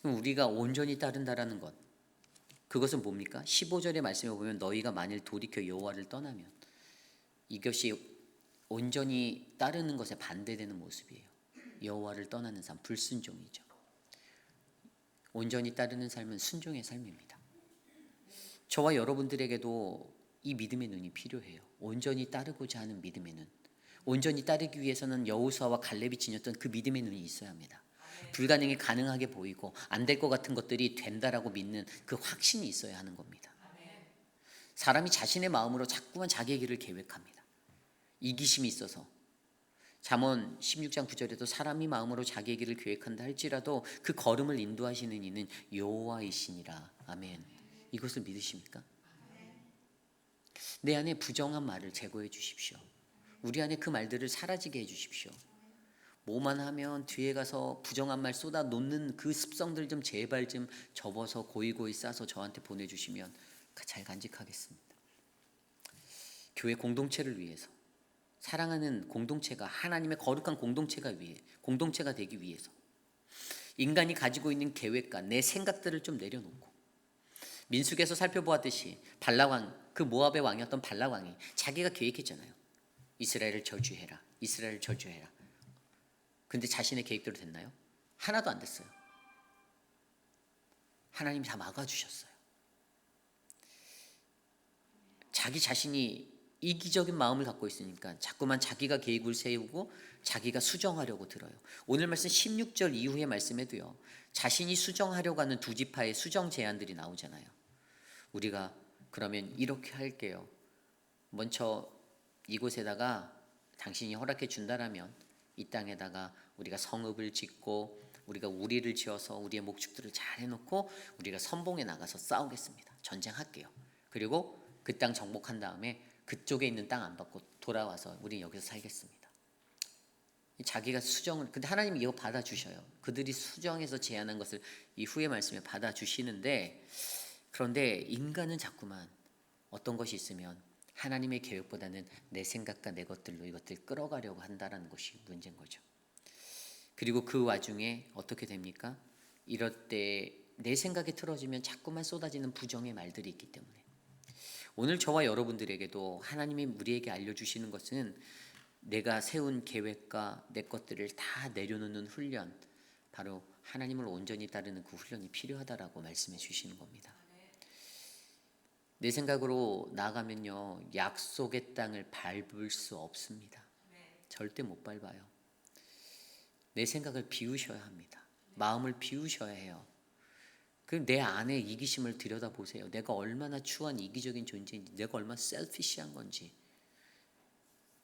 그럼 우리가 온전히 따른다라는 것, 그것은 뭡니까? 15절의 말씀에 보면 너희가 만일 돌이켜 여호와를 떠나면, 이것이 온전히 따르는 것에 반대되는 모습이에요. 여호와를 떠나는 삶, 불순종이죠. 온전히 따르는 삶은 순종의 삶입니다. 저와 여러분들에게도 이 믿음의 눈이 필요해요. 온전히 따르고자 하는 믿음의 눈. 온전히 따르기 위해서는 여호수아와 갈렙이 지녔던 그 믿음의 눈이 있어야 합니다. 불가능이 가능하게 보이고 안 될 것 같은 것들이 된다라고 믿는 그 확신이 있어야 하는 겁니다. 사람이 자신의 마음으로 자꾸만 자기의 길을 계획합니다. 이기심이 있어서 잠언 16장 9절에도 사람이 마음으로 자기의 길을 계획한다 할지라도 그 걸음을 인도하시는 이는 여호와이시니라. 아멘. 이것을 믿으십니까? 내 안에 부정한 말을 제거해 주십시오. 우리 안에 그 말들을 사라지게 해 주십시오. 뭐만 하면 뒤에 가서 부정한 말 쏟아 놓는 그 습성들 좀 제발 좀 접어서 고이고이 싸서 저한테 보내주시면 잘 간직하겠습니다. 교회 공동체를 위해서, 사랑하는 공동체가 하나님의 거룩한 공동체가 되기 위해서 인간이 가지고 있는 계획과 내 생각들을 좀 내려놓고, 민수기에서 살펴보았듯이 발락왕, 그 모압의 왕이었던 발락왕이 자기가 계획했잖아요. 이스라엘을 저주해라, 이스라엘을 저주해라. 근데 자신의 계획대로 됐나요? 하나도 안 됐어요. 하나님이 다 막아주셨어요. 자기 자신이 이기적인 마음을 갖고 있으니까 자꾸만 자기가 계획을 세우고 자기가 수정하려고 들어요. 오늘 말씀 16절 이후의 말씀에도요, 자신이 수정하려고 하는 두 지파의 수정 제안들이 나오잖아요. 우리가 그러면 이렇게 할게요. 먼저 이곳에다가 당신이 허락해 준다라면 이 땅에다가 우리가 성읍을 짓고 우리가 우리를 지어서 우리의 목축들을 잘 해놓고 우리가 선봉에 나가서 싸우겠습니다. 전쟁할게요. 그리고 그 땅 정복한 다음에 그쪽에 있는 땅 안 받고 돌아와서 우리 여기서 살겠습니다. 자기가 수정을, 근데 하나님이 이거 받아주셔요. 그들이 수정해서 제안한 것을 이후의 말씀에 받아주시는데, 그런데 인간은 자꾸만 어떤 것이 있으면 하나님의 계획보다는 내 생각과 내 것들로 이것들 끌어가려고 한다는 것이 문제인 거죠. 그리고 그 와중에 어떻게 됩니까? 이럴 때 내 생각에 틀어지면 자꾸만 쏟아지는 부정의 말들이 있기 때문에, 오늘 저와 여러분들에게도 하나님이 우리에게 알려주시는 것은 내가 세운 계획과 내 것들을 다 내려놓는 훈련, 바로 하나님을 온전히 따르는 그 훈련이 필요하다라고 말씀해 주시는 겁니다. 내 생각으로 나가면요, 약속의 땅을 밟을 수 없습니다. 절대 못 밟아요. 내 생각을 비우셔야 합니다. 마음을 비우셔야 해요. 그럼 내 안에 이기심을 들여다보세요. 내가 얼마나 추한 이기적인 존재인지, 내가 얼마나 셀피시한 건지,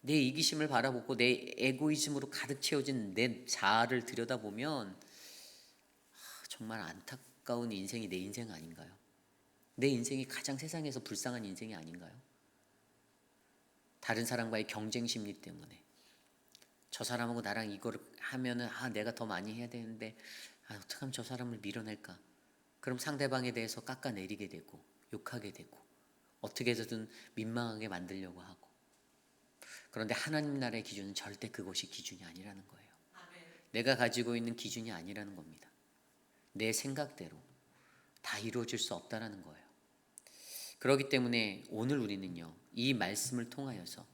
내 이기심을 바라보고 내 에고이즘으로 가득 채워진 내 자아를 들여다보면 정말 안타까운 인생이 내 인생 아닌가요? 내 인생이 가장 세상에서 불쌍한 인생이 아닌가요? 다른 사람과의 경쟁 심리 때문에 저 사람하고 나랑 이거를 하면은 내가 더 많이 해야 되는데 어떻게 하면 저 사람을 밀어낼까? 그럼 상대방에 대해서 깎아내리게 되고 욕하게 되고 어떻게 해서든 민망하게 만들려고 하고, 그런데 하나님 나라의 기준은 절대 그것이 기준이 아니라는 거예요. 내가 가지고 있는 기준이 아니라는 겁니다. 내 생각대로 다 이루어질 수 없다라는 거예요. 그렇기 때문에 오늘 우리는요, 이 말씀을 통하여서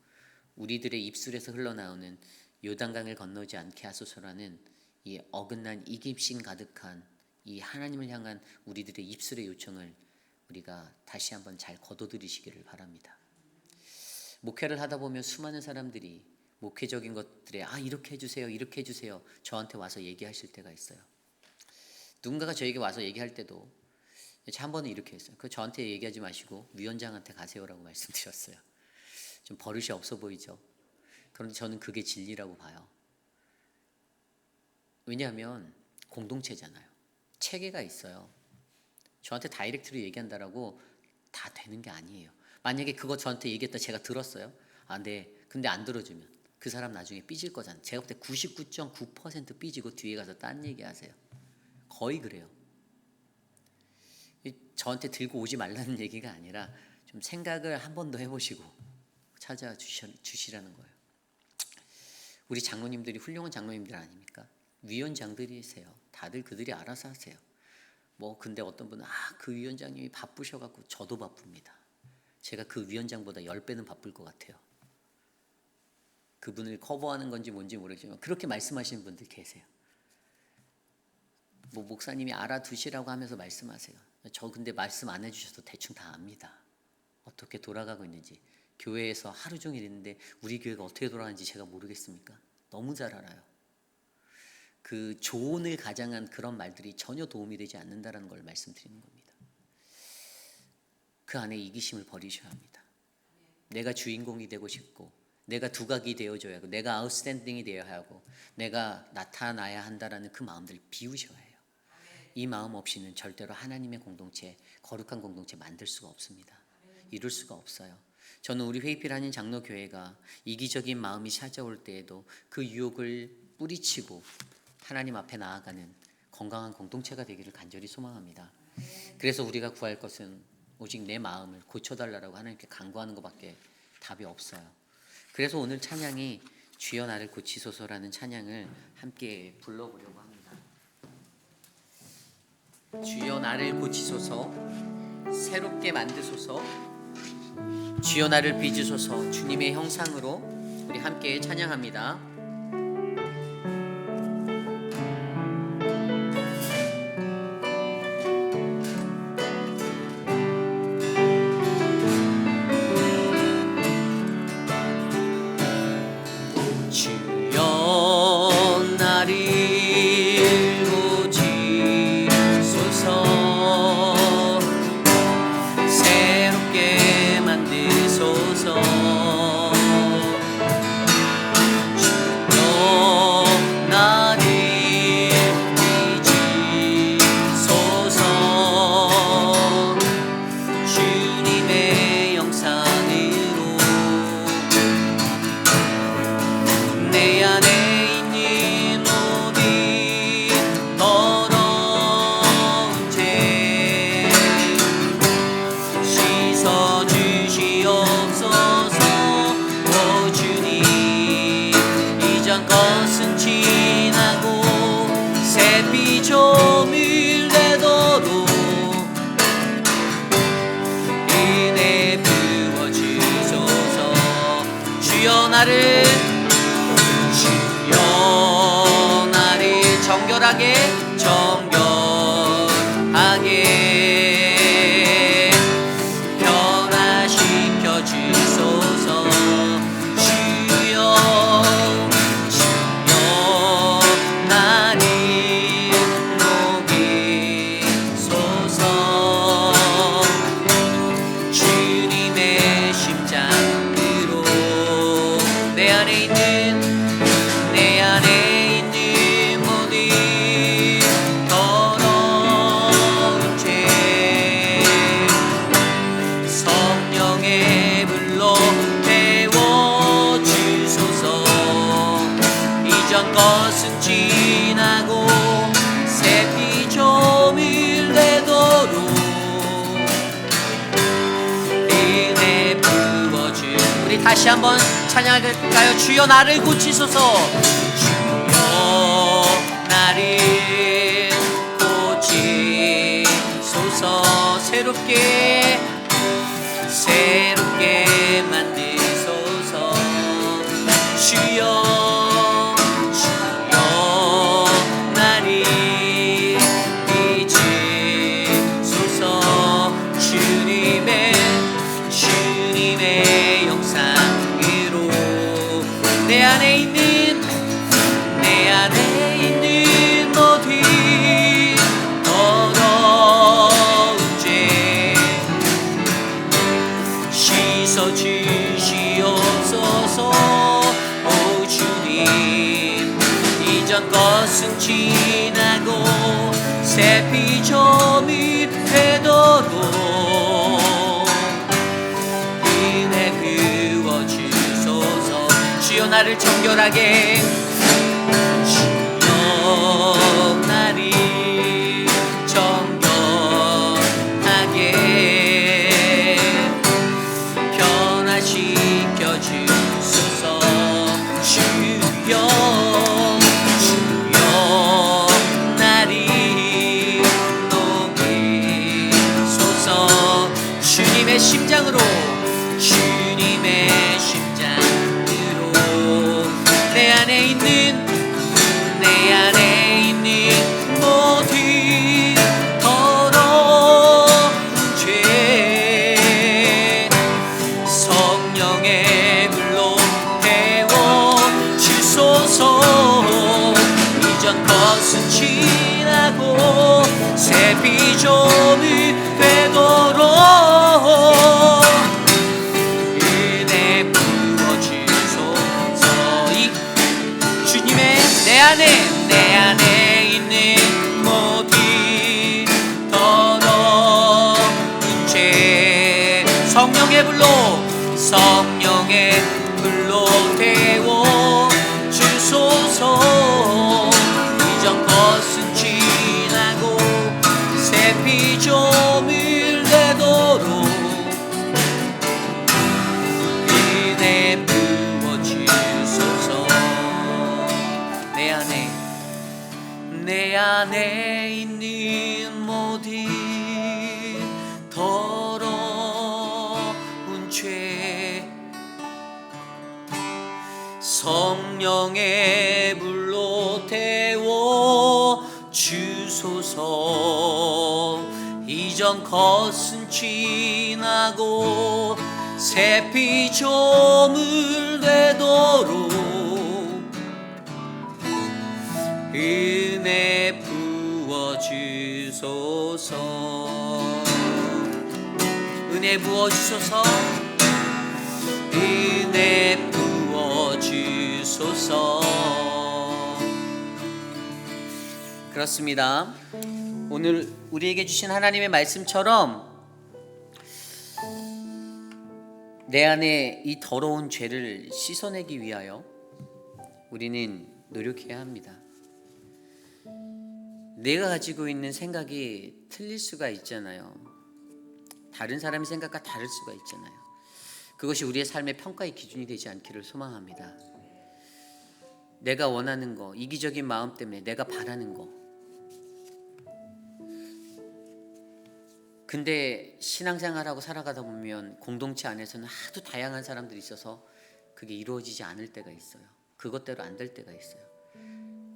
우리들의 입술에서 흘러나오는 요단강을 건너지 않게 하소서라는 이 어긋난 이깁심 가득한 이 하나님을 향한 우리들의 입술의 요청을 우리가 다시 한번 잘 거둬들이시기를 바랍니다. 목회를 하다 보면 수많은 사람들이 목회적인 것들에 이렇게 해주세요, 이렇게 해주세요, 저한테 와서 얘기하실 때가 있어요. 누군가가 저에게 와서 얘기할 때도 한 번은 이렇게 했어요. 저한테 얘기하지 마시고 위원장한테 가세요라고 말씀드렸어요. 좀 버릇이 없어 보이죠? 그런데 저는 그게 진리라고 봐요. 왜냐하면 공동체잖아요. 체계가 있어요. 저한테 다이렉트로 얘기한다라고 다 되는 게 아니에요. 만약에 그거 저한테 얘기했다 제가 들었어요. 아, 네. 근데 안 들어주면 그 사람 나중에 삐질 거잖아요. 제가 볼 때 99.9% 삐지고 뒤에 가서 딴 얘기 하세요. 거의 그래요. 저한테 들고 오지 말라는 얘기가 아니라 좀 생각을 한 번 더 해보시고 찾아와 주시라는 거예요. 우리 장로님들이 훌륭한 장로님들 아닙니까? 위원장들이세요. 다들 그들이 알아서 하세요. 뭐 근데 어떤 분은 그 위원장님이 바쁘셔갖고 저도 바쁩니다. 제가 그 위원장보다 10배는 바쁠 것 같아요. 그분을 커버하는 건지 뭔지 모르겠지만 그렇게 말씀하시는 분들 계세요. 뭐 목사님이 알아두시라고 하면서 말씀하세요. 저 근데 말씀 안 해주셔도 대충 다 압니다. 어떻게 돌아가고 있는지. 교회에서 하루 종일 있는데 우리 교회가 어떻게 돌아가는지 제가 모르겠습니까? 너무 잘 알아요. 그 조언을 가장한 그런 말들이 전혀 도움이 되지 않는다는 걸 말씀드리는 겁니다. 그 안에 이기심을 버리셔야 합니다. 내가 주인공이 되고 싶고 내가 두각이 되어줘야 하고 내가 아웃스탠딩이 되어야 하고 내가 나타나야 한다라는 그 마음들을 비우셔야 해요. 이 마음 없이는 절대로 하나님의 공동체, 거룩한 공동체 만들 수가 없습니다. 이룰 수가 없어요. 저는 우리 회의필 장로교회가 이기적인 마음이 찾아올 때에도 그 유혹을 뿌리치고 하나님 앞에 나아가는 건강한 공동체가 되기를 간절히 소망합니다. 그래서 우리가 구할 것은 오직 내 마음을 고쳐달라고 하나님께 간구하는 것밖에 답이 없어요. 그래서 오늘 찬양이 주여 나를 고치소서라는 찬양을 함께 불러보려고 합니다. 주여 나를 고치소서, 새롭게 만드소서, 주여 나를 빚으소서. 주님의 형상으로 우리 함께 찬양합니다. 주여 나를 정결하게 변화시켜 주소서. 주여 나를 녹이소서. 주님의 심장으로 내 안에 있는 모든 더러운 죄 성령의 불로 태워주소서. 이전 것은 지나고 새 피조물 되도록 은혜 부어주. 우리 다시 한번 찬양할까요? 주여 나를 고치소서. 주여 나를 고치소서. 새롭게 만드소서. 주여 나를 빚으소서. 주님의 영상으로 내 안에 있는 모든 더러운 죄 씻어주시옵소서. 오 주님, 이전 것은 지나고 새 새 비점이 되도록 은혜 부어주소서. 주여 나를 정결하게, 주여 나를 정결하게 변화시켜 주소서. 주여 나를 녹이소서. 주님의 심장으로, 주님의 심장으로 내 안에 있는 모든 더러운 죄 성령의 물로 태워 주소서. 이전 것은 지나고 새 비전이 되도록 은혜 부어주소서. 주님의 내 안에 있는 모든 더러운 죄 성령의 불로 태워 주소서. 이전 것은 지나고 새 피조물 되도록 은혜 부어주소서. 내 안에 있는 모든 더러운 죄 성령의 불로 태워 주소서. 이전 것은 지나고 새 피조물 되도록 은혜 부어주소서. 은혜 부어주소서. 은혜 부어주소서. 그렇습니다. 오늘 우리에게 주신 하나님의 말씀처럼 내 안에 이 더러운 죄를 씻어내기 위하여 우리는 노력해야 합니다. 내가 가지고 있는 생각이 틀릴 수가 있잖아요. 다른 사람의 생각과 다를 수가 있잖아요. 그것이 우리의 삶의 평가의 기준이 되지 않기를 소망합니다. 내가 원하는 거, 이기적인 마음 때문에 내가 바라는 거. 근데 신앙생활하고 살아가다 보면 공동체 안에서는 하도 다양한 사람들이 있어서 그게 이루어지지 않을 때가 있어요. 그것대로 안 될 때가 있어요.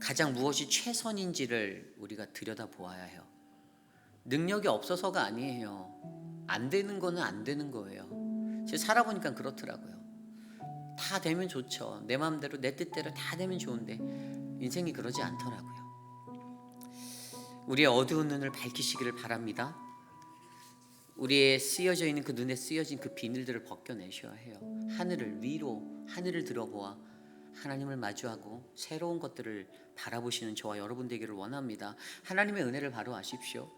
가장 무엇이 최선인지를 우리가 들여다보아야 해요. 능력이 없어서가 아니에요. 안 되는 거는 안 되는 거예요. 제가 살아보니까 그렇더라고요. 다 되면 좋죠. 내 마음대로 내 뜻대로 다 되면 좋은데 인생이 그러지 않더라고요. 우리의 어두운 눈을 밝히시기를 바랍니다. 우리의 쓰여져 있는 그 눈에 쓰여진 그 비늘들을 벗겨내셔야 해요. 하늘을 위로, 하늘을 들어보아 하나님을 마주하고 새로운 것들을 바라보시는 저와 여러분 되기를 원합니다. 하나님의 은혜를 바로 아십시오.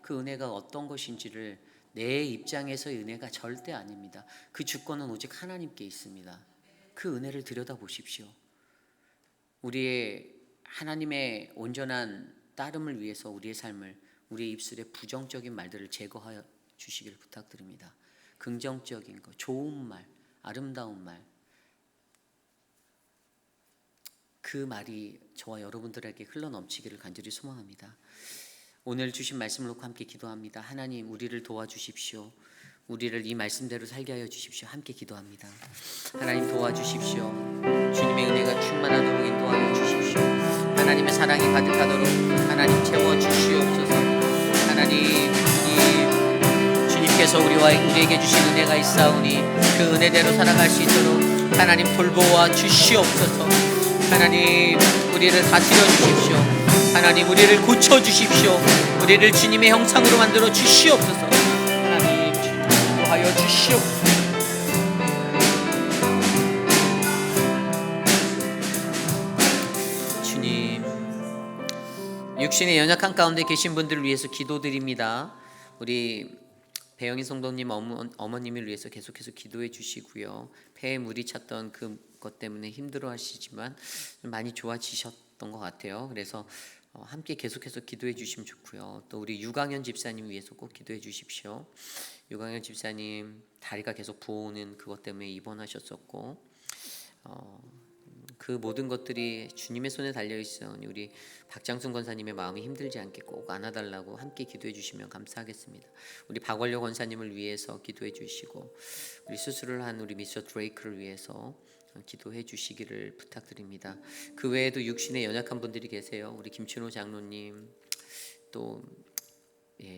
그 은혜가 어떤 것인지를 내 입장에서의 은혜가 절대 아닙니다. 그 주권은 오직 하나님께 있습니다. 그 은혜를 들여다보십시오. 우리의 하나님의 온전한 따름을 위해서 우리의 삶을, 우리의 입술에 부정적인 말들을 제거하여 주시기를 부탁드립니다. 긍정적인 것, 좋은 말, 아름다운 말, 그 말이 저와 여러분들에게 흘러넘치기를 간절히 소망합니다. 오늘 주신 말씀을 놓고 함께 기도합니다. 하나님, 우리를 도와주십시오. 우리를 이 말씀대로 살게 하여 주십시오. 함께 기도합니다. 하나님, 도와주십시오. 주님의 은혜가 충만하도록 인도하여 주십시오. 하나님의 사랑이 가득하도록 하나님 채워주시옵소서. 하나님, 주님께서 우리에게 주신 은혜가 있사오니 그 은혜대로 살아갈 수 있도록 하나님 돌보아 주시옵소서. 하나님, 우리를 다스려 주십시오. 하나님, 우리를 고쳐 주십시오. 우리를 주님의 형상으로 만들어 주시옵소서. 하나님, 인도하여 주시옵소서. 주님, 육신의 연약한 가운데 계신 분들을 위해서 기도드립니다. 우리 배영희 성도님 어머님을 위해서 계속해서 기도해 주시고요. 폐에 물이 찼던 그것 때문에 힘들어하시지만 많이 좋아지셨던 것 같아요. 그래서 함께 계속해서 기도해 주시면 좋고요. 또 우리 유강현 집사님 위해서 꼭 기도해 주십시오. 유강현 집사님 다리가 계속 부어오는 그것 때문에 입원하셨었고 그 모든 것들이 주님의 손에 달려 있으니 우리 박장순 권사님의 마음이 힘들지 않게 꼭 안아달라고 함께 기도해 주시면 감사하겠습니다. 우리 박원료 권사님을 위해서 기도해 주시고 우리 수술을 한 우리 미스터 드레이크를 위해서 기도해 주시기를 부탁드립니다. 그 외에도 육신에 연약한 분들이 계세요. 우리 김춘호 장로님 또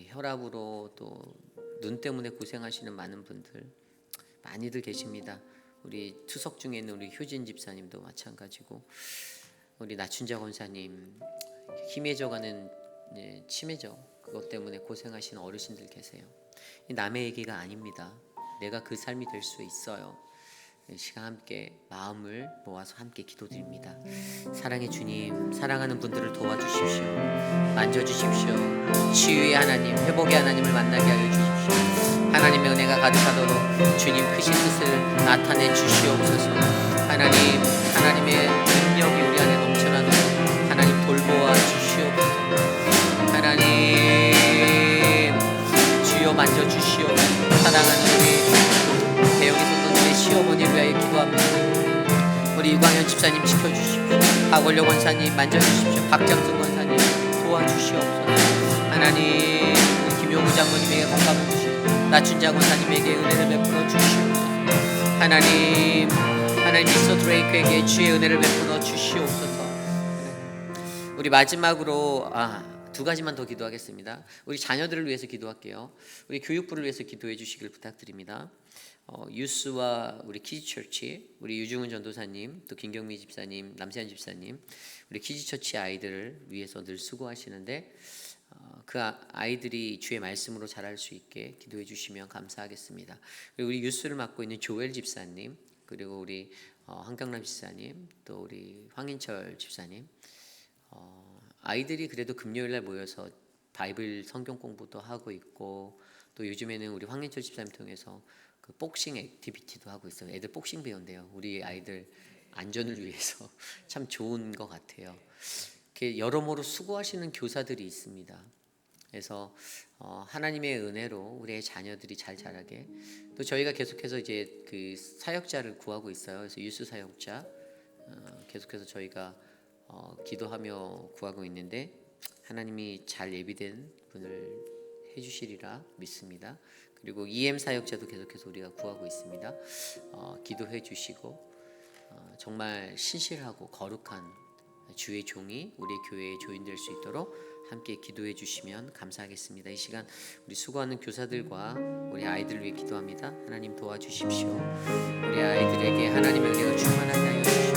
혈압으로 또 눈 때문에 고생하시는 많은 분들 많이들 계십니다. 우리 투석 중에 있는 우리 효진 집사님도 마찬가지고 우리 나춘자 권사님 희미해져가는 치매죠. 그것 때문에 고생하시는 어르신들 계세요. 남의 얘기가 아닙니다. 내가 그 삶이 될 수 있어요. 이 시간 함께 마음을 모아서 함께 기도드립니다. 사랑의 주님, 사랑하는 분들을 도와주십시오. 만져주십시오. 치유의 하나님, 회복의 하나님을 만나게 하여 주십시오. 하나님의 은혜가 가득하도록 주님 크신 뜻을 나타내 주시옵소서. 하나님의 능력이 우리 안에 넘쳐나도록 하나님 돌보아 주시옵소서. 하나님 주여 만져 주시옵소서. 사랑하는 우리 배영희 선생님의 시어머니를 위하여 기도합니다. 우리 유광현 집사님 지켜주십시오. 박원료 권사님 만져주십시오. 박장순 권사님 도와주시옵소서. 하나님 김용우 장로님에게 건강을 주시옵소서. 나춘자 권사님에게 은혜를 베풀어 주시옵소서. 하나님 미스터 드레이크에게 주의 은혜를 베풀어 주시옵소서. 우리 마지막으로 두 가지만 더 기도하겠습니다. 우리 자녀들을 위해서 기도할게요. 우리 교육부를 위해서 기도해 주시길 부탁드립니다. 유스와 우리 키즈처치, 우리 유중훈 전도사님, 또 김경미 집사님, 남세한 집사님, 우리 키즈처치 아이들을 위해서 늘 수고하시는데 그 아이들이 주의 말씀으로 자랄 수 있게 기도해 주시면 감사하겠습니다. 그리고 우리 유스를 맡고 있는 조엘 집사님, 그리고 우리 한경남 집사님, 또 우리 황인철 집사님, 아이들이 그래도 금요일날 모여서 바이블 성경 공부도 하고 있고 또 요즘에는 우리 황인철 집사님 통해서 그 복싱 액티비티도 하고 있어요. 애들 복싱 배운대요. 우리 아이들 안전을 위해서 참 좋은 것 같아요. 이렇게 여러모로 수고하시는 교사들이 있습니다. 그래서 하나님의 은혜로 우리의 자녀들이 잘 자라게 또 저희가 계속해서 이제 그 사역자를 구하고 있어요. 그래서 유스 사역자 계속해서 저희가 기도하며 구하고 있는데 하나님이 잘 예비된 분을 해주시리라 믿습니다. 그리고 EM 사역자도 계속해서 우리가 구하고 있습니다. 기도해 주시고 정말 신실하고 거룩한 주의 종이 우리 교회의 조인 될 수 있도록 함께 기도해 주시면 감사하겠습니다. 이 시간 우리 수고하는 교사들과 우리 아이들을 위해 기도합니다. 하나님 도와주십시오. 우리 아이들에게 하나님의 은혜가 충만하게 하여 주십시오.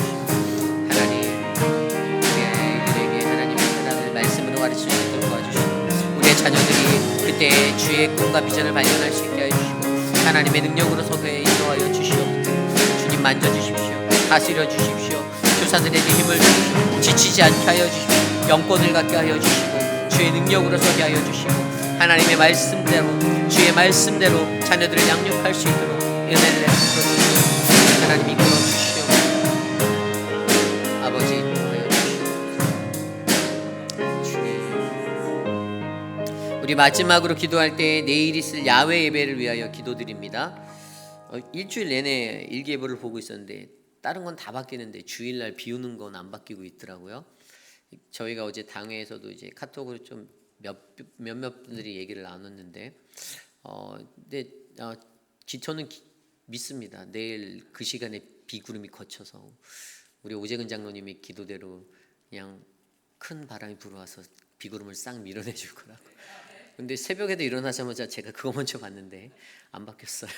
하나님 우리 아이들에게 하나님의 사랑을 말씀으로 가르칠 수 있도록 도와주시고 우리의 자녀들이 그때 주의 꿈과 비전을 발견할 수 있게 하여 주시고 하나님의 능력으로 서게 인도하여 주시옵소서. 주님 만져주십시오. 다스려 주십시오. 교사들에게 힘을 주시고 지치지 않게 하여 주십시오. 영권을 갖게 하여 주시고 주의 능력으로 서게 하여 주시고 하나님의 말씀대로 주의 말씀대로 자녀들을 양육할 수 있도록 은혜를 베풀어 주시고 하나님 이끌어 주시옵소서. 아버지 인도하여 주시옵소서. 주님 우리 마지막으로 기도할 때 내일 있을 야외 예배를 위하여 기도드립니다. 일주일 내내 일기예보를 보고 있었는데 다른 건 다 바뀌는데 주일날 비 오는 건 안 바뀌고 있더라고요. 저희가 어제 당회에서도 이제 카톡으로 좀 몇몇 분들이 얘기를 나눴는데 근데 저는 믿습니다. 내일 그 시간에 비구름이 걷혀서 우리 오재근 장로님이 기도대로 그냥 큰 바람이 불어와서 비구름을 싹 밀어내 줄 거라고. 근데 새벽에도 일어나자마자 제가 그거 먼저 봤는데 안 바뀌었어요.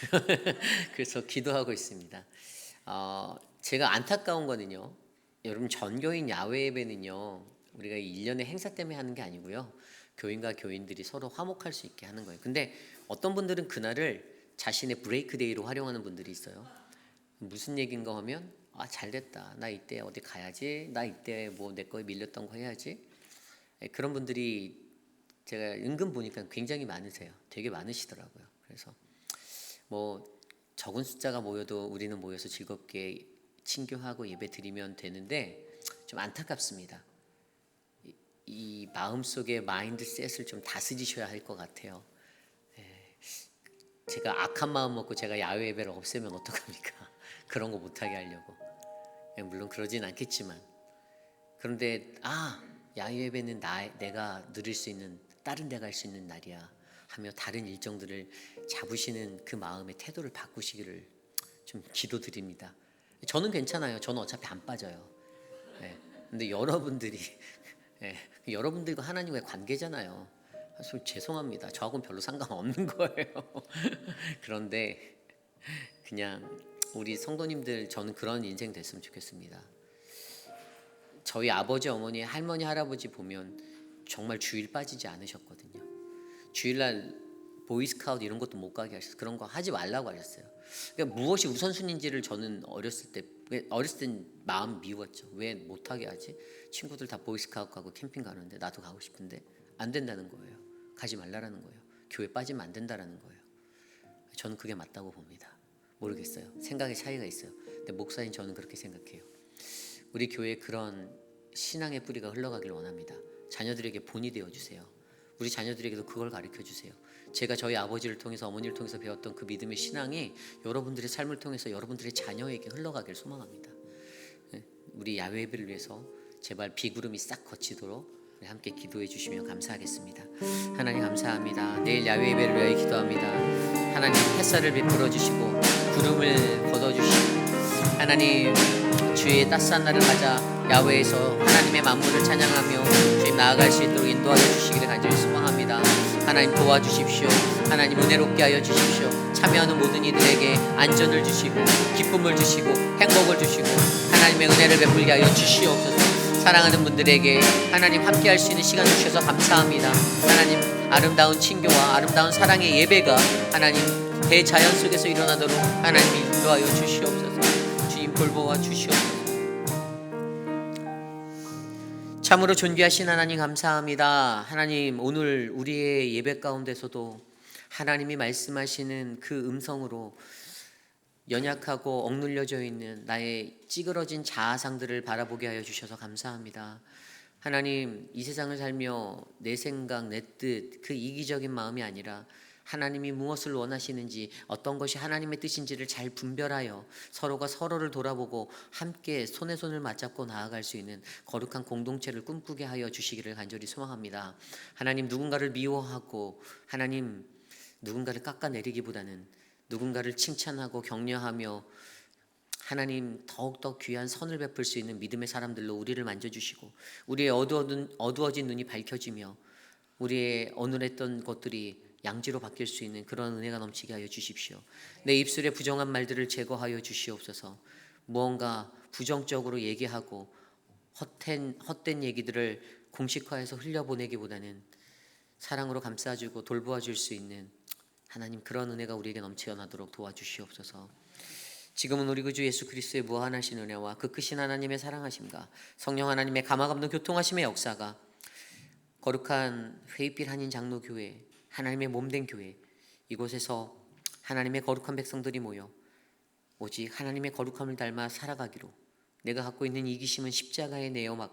그래서 기도하고 있습니다. 제가 안타까운 거는요. 여러분 전교인 야외 예배는요. 우리가 1년의 행사 때문에 하는 게 아니고요. 교인과 교인들이 서로 화목할 수 있게 하는 거예요. 근데 어떤 분들은 그날을 자신의 브레이크 데이로 활용하는 분들이 있어요. 무슨 얘기인가 하면 잘됐다. 나 이때 어디 가야지. 나 이때 뭐 내 거에 밀렸던 거 해야지. 그런 분들이 제가 은근 보니까 굉장히 많으세요. 되게 많으시더라고요. 그래서 뭐 적은 숫자가 모여도 우리는 모여서 즐겁게 친교하고 예배 드리면 되는데 좀 안타깝습니다. 이 마음속의 마인드셋을 좀 다스리셔야 할 것 같아요. 제가 악한 마음 먹고 제가 야외 예배를 없애면 어떡합니까? 그런 거 못하게 하려고. 물론 그러진 않겠지만, 그런데 야외 예배는 내가 누릴 수 있는, 다른 데가 할 수 있는 날이야 하며 다른 일정들을 잡으시는 그 마음의 태도를 바꾸시기를 좀 기도드립니다. 저는 괜찮아요. 저는 어차피 안 빠져요. 근데 여러분들이 여러분들과 하나님과의 관계잖아요. 사실 죄송합니다. 저하고는 별로 상관없는 거예요. 그런데 그냥 우리 성도님들, 저는 그런 인생 됐으면 좋겠습니다. 저희 아버지, 어머니, 할머니, 할아버지 보면 정말 주일 빠지지 않으셨거든요. 주일날 보이스카우트 이런 것도 못 가게 하셨어요. 그런 거 하지 말라고 하셨어요. 그러니까 무엇이 우선순위인지를 저는 어렸을 땐 마음 미웠죠. 왜 못하게 하지? 친구들 다 보이스카우트 가고 캠핑 가는데 나도 가고 싶은데 안 된다는 거예요. 가지 말라라는 거예요. 교회 빠지면 안 된다라는 거예요. 저는 그게 맞다고 봅니다. 모르겠어요. 생각의 차이가 있어요. 근데 목사인 저는 그렇게 생각해요. 우리 교회에 그런 신앙의 뿌리가 흘러가길 원합니다. 자녀들에게 본이 되어주세요. 우리 자녀들에게도 그걸 가르쳐주세요. 제가 저희 아버지를 통해서, 어머니를 통해서 배웠던 그 믿음의 신앙이 여러분들의 삶을 통해서 여러분들의 자녀에게 흘러가길 소망합니다. 우리 야외 예배를 위해서 제발 비구름이 싹 거치도록 함께 기도해 주시면 감사하겠습니다. 하나님 감사합니다. 내일 야외 예배를 위하여 기도합니다. 하나님 햇살을 베풀어 주시고 구름을 걷어 주시고, 하나님 주의 따스한 날을 맞아 야외에서 하나님의 만물을 찬양하며 주님 나아갈 수 있도록 인도하여 주시기를 간절히 소망합니다. 하나님 도와주십시오. 하나님 은혜롭게 하여 주십시오. 참여하는 모든 이들에게 안전을 주시고 기쁨을 주시고 행복을 주시고 하나님의 은혜를 베풀게 하여 주시옵소서. 사랑하는 분들에게 하나님 함께할 수 있는 시간 주셔서 감사합니다. 하나님 아름다운 친교와 아름다운 사랑의 예배가 하나님 대자연 속에서 일어나도록 하나님이 인도하여 주시옵소서. 주님 돌보아 주시옵소서. 참으로 존귀하신 하나님 감사합니다. 하나님 오늘 우리의 예배 가운데서도 하나님이 말씀하시는 그 음성으로 연약하고 억눌려져 있는 나의 찌그러진 자아상들을 바라보게 하여 주셔서 감사합니다. 하나님 이 세상을 살며 내 생각, 내 뜻, 그 이기적인 마음이 아니라 하나님이 무엇을 원하시는지, 어떤 것이 하나님의 뜻인지를 잘 분별하여 서로가 서로를 돌아보고 함께 손에 손을 맞잡고 나아갈 수 있는 거룩한 공동체를 꿈꾸게 하여 주시기를 간절히 소망합니다. 하나님 누군가를 미워하고 하나님 누군가를 깎아내리기보다는 누군가를 칭찬하고 격려하며 하나님 더욱더 귀한 선을 베풀 수 있는 믿음의 사람들로 우리를 만져주시고 우리의 어두워진 눈이 밝혀지며 우리의 어눌했던 것들이 양지로 바뀔 수 있는 그런 은혜가 넘치게 하여 주십시오. 내 입술에 부정한 말들을 제거하여 주시옵소서. 무언가 부정적으로 얘기하고 헛된 얘기들을 공식화해서 흘려보내기보다는 사랑으로 감싸주고 돌보아줄 수 있는 하나님 그런 은혜가 우리에게 넘쳐나도록 도와주시옵소서. 지금은 우리 구주 예수 그리스도의 무한하신 은혜와 그 크신 하나님의 사랑하심과 성령 하나님의 감화감동 교통하심의 역사가 거룩한 회의빛 한인 장로교회, 하나님의 몸된 교회, 이곳에서 하나님의 거룩한 백성들이 모여 오직 하나님의 거룩함을 닮아 살아가기로, 내가 갖고 있는 이기심은 십자가에 내어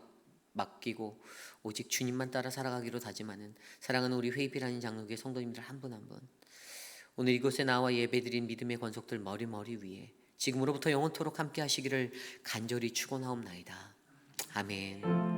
맡기고 오직 주님만 따라 살아가기로 다짐하는 사랑하는 우리 회의빛 한인 장로교회 성도님들 한 분 한 분, 오늘 이곳에 나와 예배드린 믿음의 권속들 머리 위에 지금으로부터 영원토록 함께 하시기를 간절히 축원하옵나이다. 아멘.